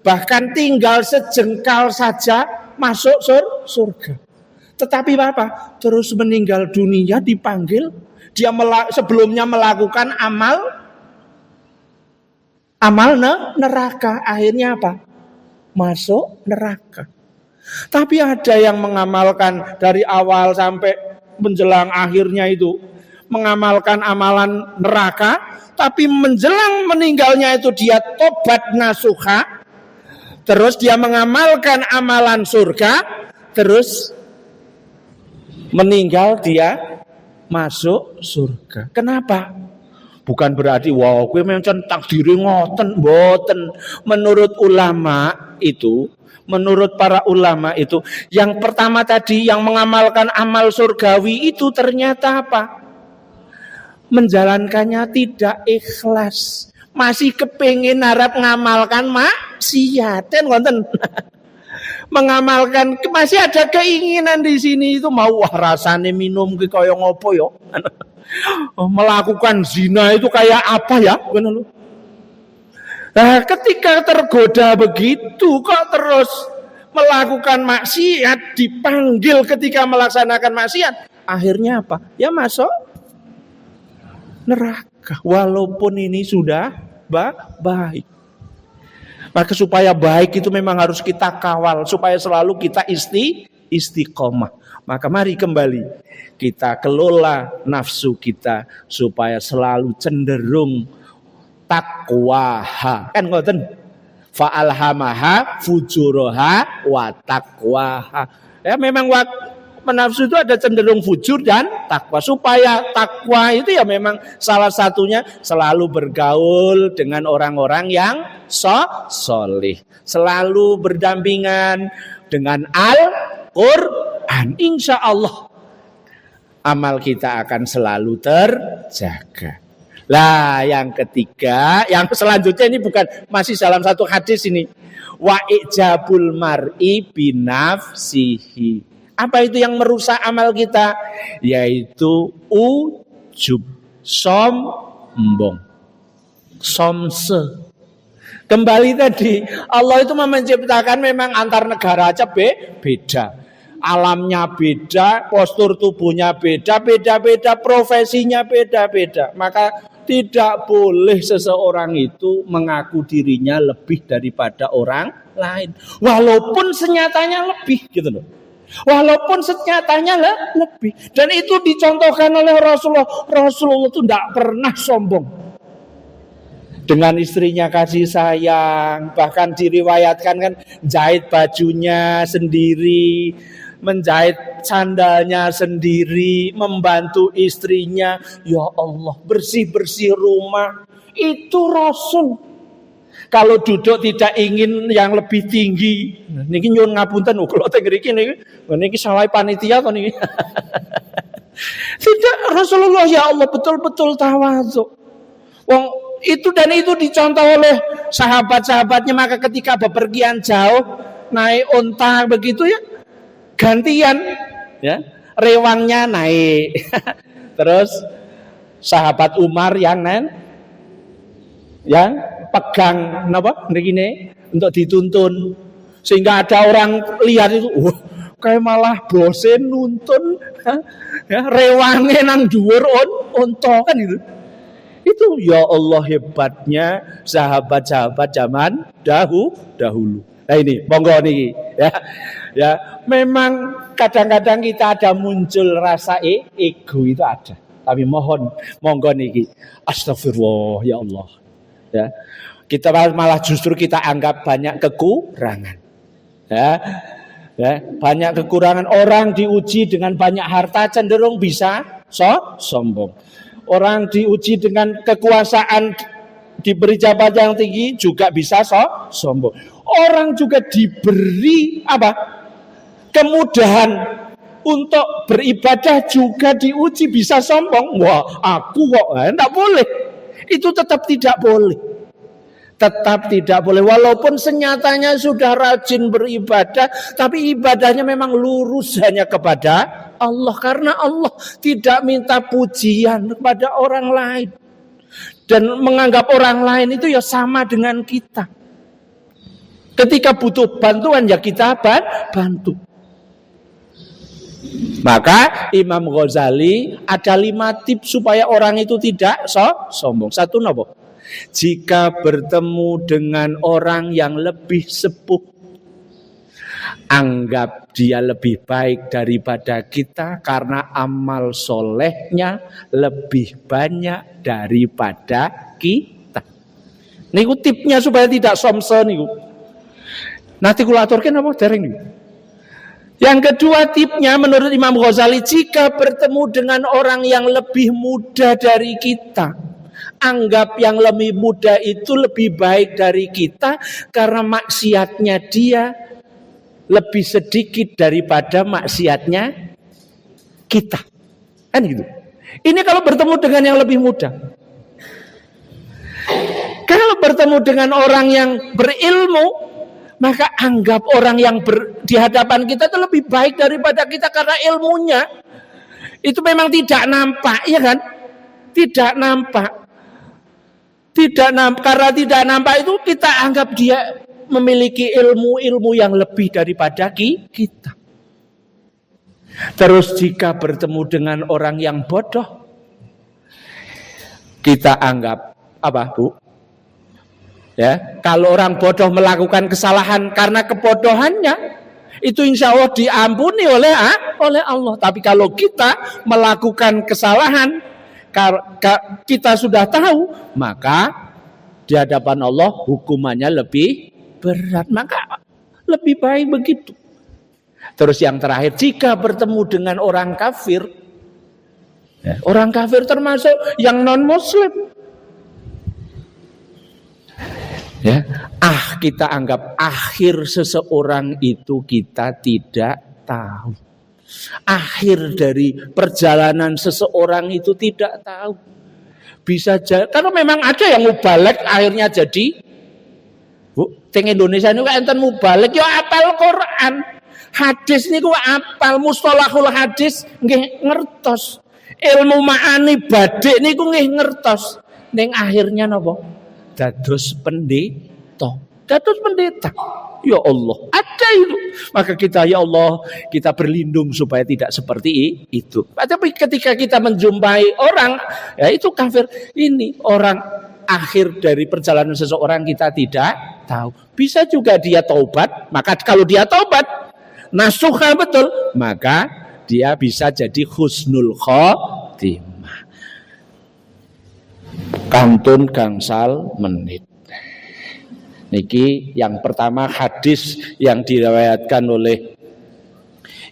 Bahkan tinggal sejengkal saja masuk surga. Tetapi apa? Terus meninggal dunia dipanggil, dia sebelumnya melakukan amal neraka, akhirnya apa? Masuk neraka. Tapi ada yang mengamalkan dari awal sampai menjelang akhirnya itu mengamalkan amalan neraka, tapi menjelang meninggalnya itu dia tobat nasuha, terus dia mengamalkan amalan surga, terus meninggal dia masuk surga. Kenapa? Bukan berarti wow, kowe mencen takdire ngoten, mboten. Menurut ulama itu, menurut para ulama itu, yang pertama tadi yang mengamalkan amal surgawi itu ternyata apa? Menjalankannya tidak ikhlas. Masih kepengin harap ngamalkan maksiat, ten ngoten. Mengamalkan masih ada keinginan di sini itu mau rasane minum ki kaya ngopo ya. Melakukan zina itu kayak apa ya? Nah, ketika tergoda begitu kok terus melakukan maksiat, dipanggil ketika melaksanakan maksiat, akhirnya apa? Ya masuk neraka. Walaupun ini sudah baik. Maka supaya baik itu memang harus kita kawal, supaya selalu kita istiqomah. Maka mari kembali kita kelola nafsu kita supaya selalu cenderung takwaha. Kan ngoten? Fa'alhamaha fujuraha wa taqwaha. Ya memang Nafsu itu ada cenderung fujur dan takwa. Supaya takwa itu ya memang salah satunya selalu bergaul dengan orang-orang yang solih, selalu berdampingan dengan Al-Quran. Insya Allah amal kita akan selalu terjaga. Lah yang ketiga, yang selanjutnya ini bukan, masih dalam satu hadis ini. Wa ijabul mar'i binafsihi. Apa itu yang merusak amal kita? Yaitu ujub, sombong, somse. Kembali tadi, Allah itu menciptakan memang antar negara aja beda. Alamnya beda, postur tubuhnya beda, profesinya beda. Maka tidak boleh seseorang itu mengaku dirinya lebih daripada orang lain. Walaupun senyatanya lebih gitu loh. Walaupun senyatanya lebih. Dan itu dicontohkan oleh Rasulullah. Rasulullah itu tidak pernah sombong. Dengan istrinya kasih sayang. Bahkan diriwayatkan kan jahit bajunya sendiri, menjahit sandalnya sendiri, membantu istrinya. Ya Allah, bersih-bersih rumah. Itu Rasul. Kalau duduk tidak ingin yang lebih tinggi. Niki nyuwun ngapunten kula teng mriki niki salah panitia to niki. Tidak, Rasulullah ya Allah betul-betul tawadhu. Wong itu dan itu dicontoh oleh sahabat-sahabatnya. Maka ketika bepergian jauh naik unta begitu ya, gantian ya, rewangnya naik. Terus sahabat Umar yang pegang napa niki untuk dituntun, sehingga ada orang lihat itu kayak malah bosen nuntun ya, rewange nang dhuwur unta kan itu ya Allah hebatnya sahabat-sahabat zaman dahulu. Nah ini monggo niki ya memang kadang-kadang kita ada muncul rasa ego itu ada, tapi monggo niki astagfirullah ya Allah ya, kita malah justru kita anggap banyak kekurangan ya, banyak kekurangan. Orang diuji dengan banyak harta cenderung bisa sombong. Orang diuji dengan kekuasaan, diberi jabatan yang tinggi juga bisa sombong. Orang juga diberi kemudahan untuk beribadah juga diuji bisa sombong. Wah, aku kok enggak boleh. Itu tetap tidak boleh. Tetap tidak boleh. Walaupun senyatanya sudah rajin beribadah, tapi ibadahnya memang lurus hanya kepada Allah. Karena Allah tidak minta pujian kepada orang lain. Dan menganggap orang lain itu ya sama dengan kita. Ketika butuh bantuan ya kita bantu. Maka Imam Ghazali ada 5 tips supaya orang itu tidak sombong. 1 nopo? Jika bertemu dengan orang yang lebih sepuh, anggap dia lebih baik daripada kita karena amal solehnya lebih banyak daripada kita. Niku tipnya supaya tidak somse niku. Nanti kula aturken apa dereng niku? Yang kedua tipnya menurut Imam Ghazali, jika bertemu dengan orang yang lebih muda dari kita, anggap yang lebih muda itu lebih baik dari kita karena maksiatnya dia lebih sedikit daripada maksiatnya kita. Kan gitu. Ini kalau bertemu dengan yang lebih muda. Kalau bertemu dengan orang yang berilmu, maka anggap orang yang di hadapan kita itu lebih baik daripada kita karena ilmunya itu memang tidak nampak, ya kan? Tidak nampak. Karena tidak nampak itu kita anggap dia memiliki ilmu yang lebih daripada kita. Terus jika bertemu dengan orang yang bodoh, kita anggap apa, Bu? Ya, kalau orang bodoh melakukan kesalahan karena kebodohannya, itu insya Allah diampuni oleh Allah. Tapi kalau kita melakukan kesalahan, kita sudah tahu, maka di hadapan Allah hukumannya lebih berat. Maka lebih baik begitu. Terus yang terakhir, jika bertemu dengan orang kafir, ya, orang kafir termasuk yang non muslim, ya, kita anggap akhir seseorang itu kita tidak tahu. Akhir dari perjalanan seseorang itu tidak tahu. Bisa jadi, karena memang ada yang mubalek akhirnya jadi, teng Indonesia ini enten mubalek ya apal Quran, hadis niku apal, mustalahul hadis nggih ngertos, ilmu ma'ani badik niku nggih ngertos, ning akhirnya napa? Dados pendeta. Ya Allah, ada itu. Maka kita, ya Allah, kita berlindung supaya tidak seperti itu. Tapi ketika kita menjumpai orang, ya itu kafir, ini orang akhir dari perjalanan seseorang kita tidak tahu. Bisa juga dia taubat, maka kalau dia taubat, nasuha betul, maka dia bisa jadi husnul khotimah. Kantun gangsal menit. Niki yang pertama hadis yang diriwayatkan oleh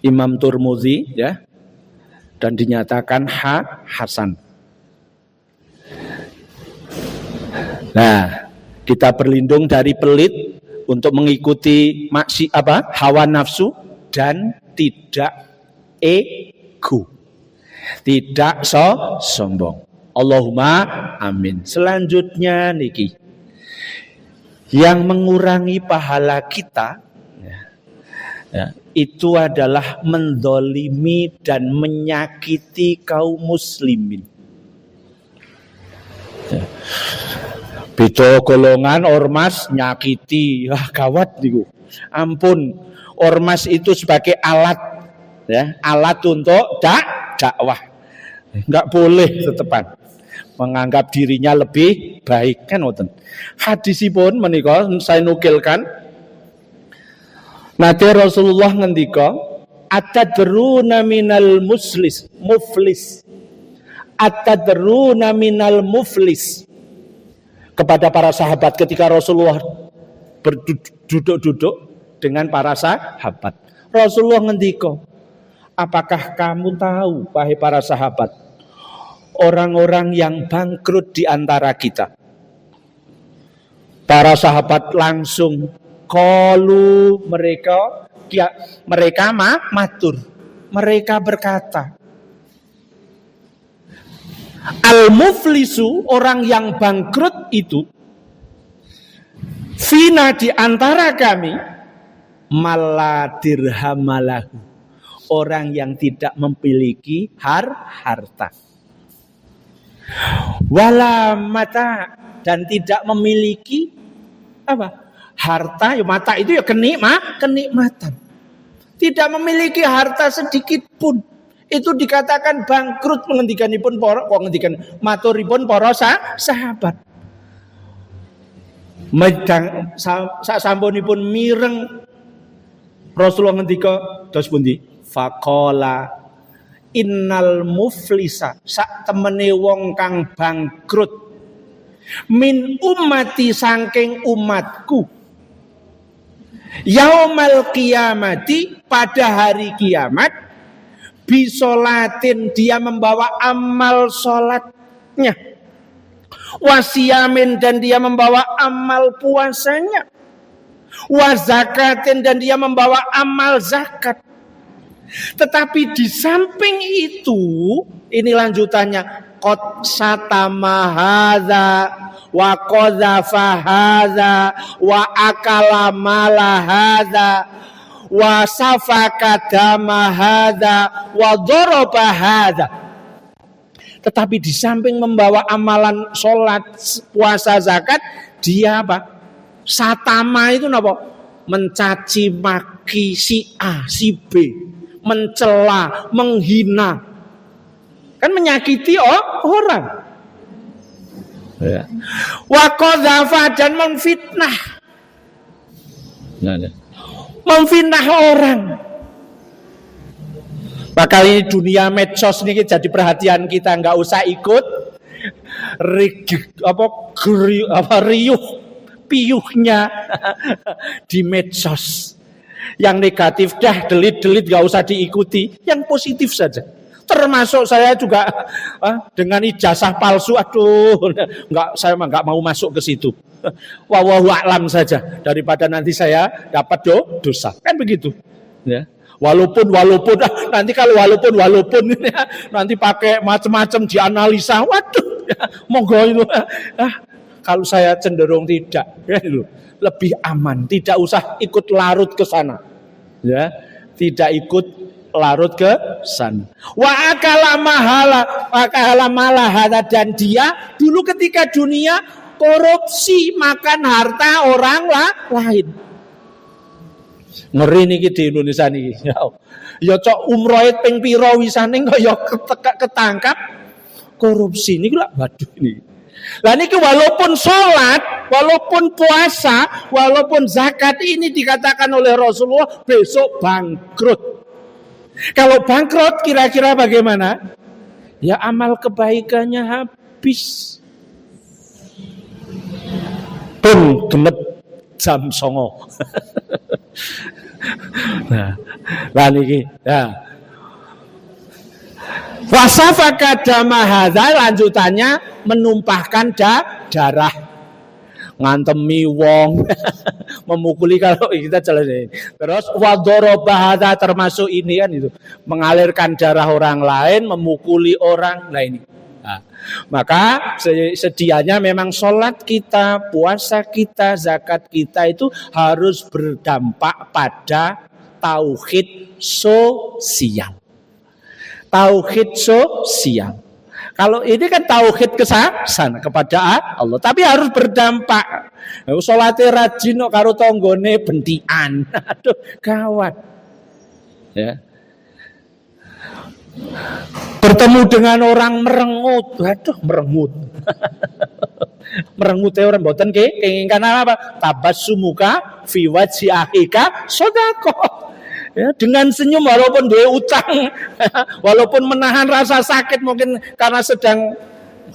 Imam Tirmidzi, ya, dan dinyatakan hasan. Nah, kita berlindung dari pelit untuk mengikuti hawa nafsu dan tidak ego, tidak sombong. Allahumma amin. Selanjutnya niki, yang mengurangi pahala kita, ya, itu adalah mendolimi dan menyakiti kaum muslimin. Ya. Beda golongan ormas nyakiti, gawat niku. Ampun, ormas itu sebagai alat, ya, alat untuk dakwah. Enggak boleh tetepan menganggap dirinya lebih baik, kan ngoten. Hadisipun menika saya nukilkan, nate Rasulullah ngendika, atadruna minal muflis, atadruna minal muflis, kepada para sahabat ketika Rasulullah berduduk-duduk dengan para sahabat. Rasulullah ngendika, apakah kamu tahu, wahai para sahabat, orang-orang yang bangkrut di antara kita? Para sahabat langsung qalu, mereka matur, mereka berkata, al-muflisu, orang yang bangkrut itu, fina, di antara kami, mala dirhamalahu, orang yang tidak memiliki harta, wala mata, dan tidak memiliki harta, ya mata itu ya kenikmatan, tidak memiliki harta sedikit pun, itu dikatakan bangkrut. Mengendikanipun maturipun para sahabat. Medang sasampunipun mireng Rasulullah ngendika, dos pundi? Faqala innal muflisa, sak temene wong kang bangkrut, min ummati, saking umatku, yaumal qiyamati, pada hari kiamat, bisolatin, dia membawa amal sholatnya, wasiyamin, dan dia membawa amal puasanya, wazakatin, dan dia membawa amal zakat. Tetapi di samping itu, ini lanjutannya, qad satama hadza wa qadzafa hadza wa akala mala hadza wa safaka dama hadza wa daraba hadza. Tetapi di samping membawa amalan sholat, puasa, zakat, dia satama itu napa? Mencaci maki si A, si B, mencela, menghina, kan menyakiti orang. Ya. Wa qadzafa, dan memfitnah. Memfitnah orang. Maka ini dunia medsos ini jadi perhatian kita, nggak usah ikut riuh piuhnya di medsos. Yang negatif dah delete gak usah diikuti, yang positif saja. Termasuk saya juga dengan ijazah palsu, aduh, saya nggak mau masuk ke situ. Wallahu a'lam saja daripada nanti saya dapat dosa, kan begitu. Ya. Walaupun nanti kalau walaupun ya, nanti pakai macam-macam dianalisa, waduh, ya, monggo itu. Kalau saya cenderung tidak, ya, lebih aman, tidak usah ikut larut ke sana, ya, tidak ikut larut ke sana. Wa akala mahala, dan dia dulu ketika dunia korupsi makan harta orang lain. Ngeri niki di Indonesia niki. Ya cok umroh ping pira wisane kok ya ketangkap korupsi niki lho, waduh niki. Lah niki walaupun sholat, walaupun puasa, walaupun zakat ini dikatakan oleh Rasulullah besok bangkrut. Kalau bangkrut kira-kira bagaimana? Ya amal kebaikannya habis. Bung gemet jam 09.00. Nah niki, ya. Wasafaka dama hadza, lanjutannya menumpahkan darah, ngantemi wong, memukuli kalau kita jelas. Terus wadoroba hadza, termasuk ini kan itu, mengalirkan darah orang lain, memukuli orang lain. Nah, maka sedianya memang sholat kita, puasa kita, zakat kita itu harus berdampak pada tauhid sosial. Tauhid sosial. Kalau ini kan tauhid kesana kepada Allah, tapi harus berdampak. Salate rajin karo tanggane bentikan. Aduh, gawat. Ya. Bertemu dengan orang merengut. Aduh, merengut. Merengut orang mboten keinginkan apa? Tabassumuka fi wajhi akhika sedekah. Ya, dengan senyum walaupun dia utang, walaupun menahan rasa sakit mungkin karena sedang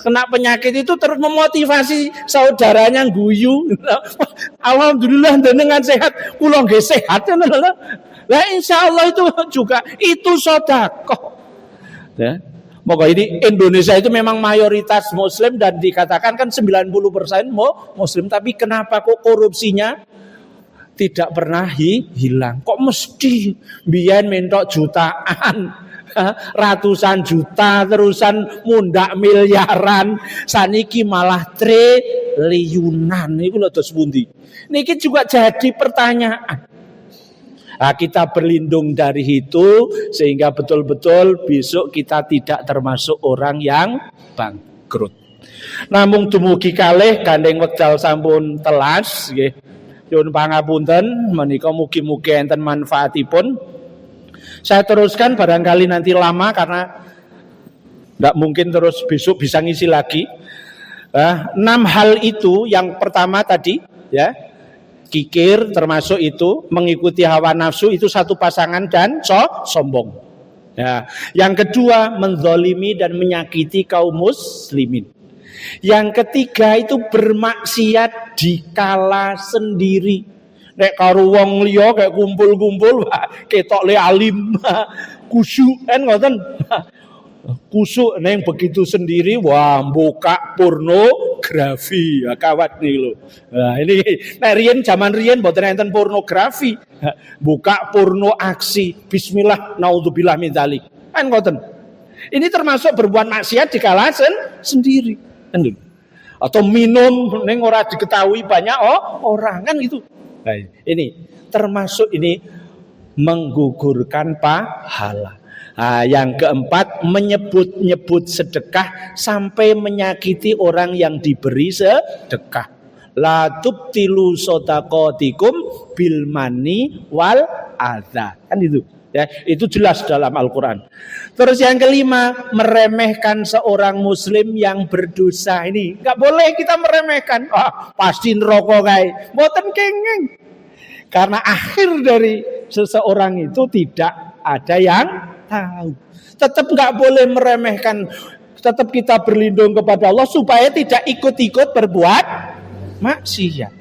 kena penyakit itu terus memotivasi saudaranya guyu. Alhamdulillah dengan sehat, kula nggih sehat. Lah insyaallah itu juga itu sedekah. Ya. Moga ini Indonesia itu memang mayoritas muslim dan dikatakan kan 90% muslim, tapi kenapa kok korupsinya tidak pernah hilang? Kok mesti biyen mentok jutaan, ratusan juta, terusan mundak miliaran, saniki malah triliunan. Niku lho dos pundi? Niki juga jadi pertanyaan. Nah, kita berlindung dari itu sehingga betul-betul besok kita tidak termasuk orang yang bangkrut. Namung dumugi kalih gandeng wekdal sampun telas nggih. Nyuwun pangapunten menika mugi-mugi enten manfaatipun. Saya teruskan barangkali nanti lama karena tidak mungkin terus besok bisa ngisi lagi. 6 hal itu yang pertama tadi ya, kikir termasuk itu, mengikuti hawa nafsu itu satu pasangan dan sombong. Ya. Yang kedua menzalimi dan menyakiti kaum muslimin. Yang ketiga itu bermaksiat dikala sendiri. Nek karo wong liya kayak kumpul-kumpul, ketok le alim, kusyuk kan ngoten. Kusuk neng begitu sendiri, wah buka pornografi, ya, kawat nih lo. Nah ini, nah riyen zaman riyen mboten enten pornografi, buka porno aksi, Bismillah, naudzubillah min dzalik, kan ngoten. Ini termasuk berbuat maksiat dikala sendiri. Atau minum neng ora diketahui banyak orang kan itu. Nah, ini termasuk ini menggugurkan pahala. Nah, yang keempat menyebut-nyebut sedekah sampai menyakiti orang yang diberi sedekah. La tubtilu shadaqatikum bil mani wal adza. Kan itu. Ya, itu jelas dalam Al-Quran. Terus yang kelima, meremehkan seorang muslim yang berdosa. Ini nggak boleh kita meremehkan. Pasti neraka kae. Mboten kenging. Karena akhir dari seseorang itu tidak ada yang tahu. Tetap nggak boleh meremehkan. Tetap kita berlindung kepada Allah supaya tidak ikut-ikut berbuat maksiat.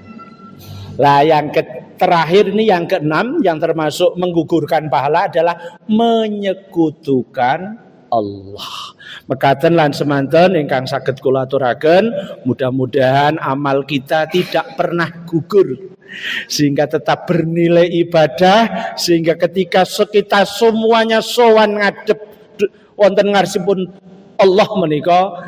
Lah yang terakhir ini yang keenam yang termasuk menggugurkan pahala adalah menyekutukan Allah. Mekaten lan semanten ingkang saged kula aturaken, mudah-mudahan amal kita tidak pernah gugur sehingga tetap bernilai ibadah, sehingga ketika kita semuanya sowan ngadep wonten ngarsipun Allah menika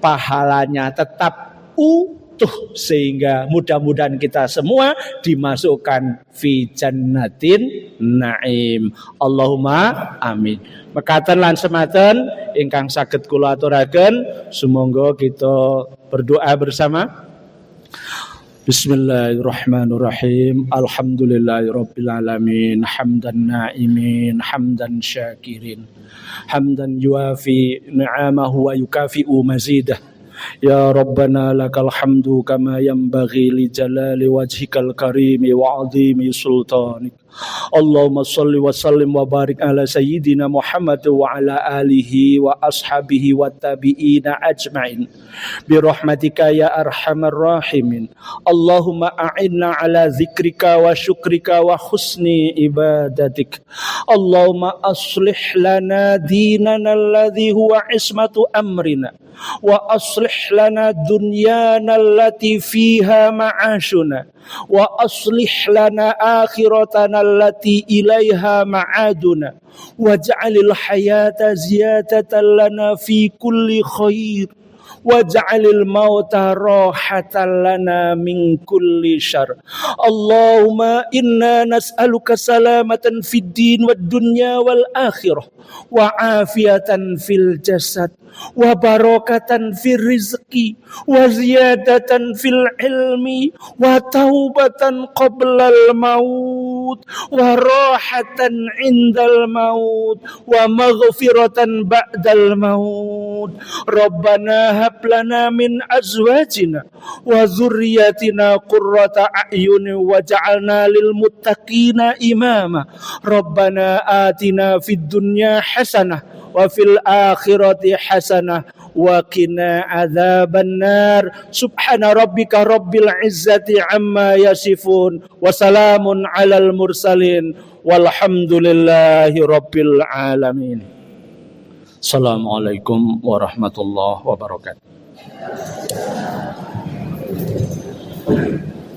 pahalanya tetap utuh, sehingga mudah-mudahan kita semua dimasukkan fi jannatin naim. Allahumma amin. Mekaten lan sematen ingkang saged kula aturaken, sumangga kita berdoa bersama. Bismillahirrahmanirrahim. Alhamdulillahirabbil alamin. Hamdan na'imin, hamdan syakirin. Hamdan yuafi ni'amahu wa yukafi'u mazidah. Ya Rabbana lakal hamdu kama yanbaghi li jalali wajhikal karimi wa 'azimi sultanik. Allahumma salli wa sallim wa barik ala sayyidina Muhammad wa ala alihi wa ashabihi wa tabi'ina ajma'in bi rahmatika ya arhamar rahimin. Allahumma a'inna ala zikrika wa syukrika wa husni ibadatik. Allahumma aslih lana dinana alladhi huwa ismatu amrina wa aslih lana dunyana allati fiha ma'ashuna wa aslih lana akhiratana allati ilaiha ma'aduna waj'alil hayata ziyadatan lana fi kulli khair waj'alil mauta rahatan lana min kulli syarr. Allahumma inna nas'aluka salamatan fid din wad dunya wal akhirah wa afiatan fil jasad wa barakatan fil rizqi wa ziyadatan fil ilmi wa taubatan qablal maut wa rahatan indal maut wa maghfiratan ba'dal maut. Rabbana hab lana min azwajina wa dzurriyyatina qurrata a'yun waj'alna lil muttaqina imama. Rabbana atina fid dunya hasanah wa fil akhirati hasanah wa qina adzabannar. Subhana rabbika rabbil izzati amma yasifun wa salamun alal mursalin walhamdulillahi rabbil alamin. Assalamualaikum warahmatullahi wabarakatuh.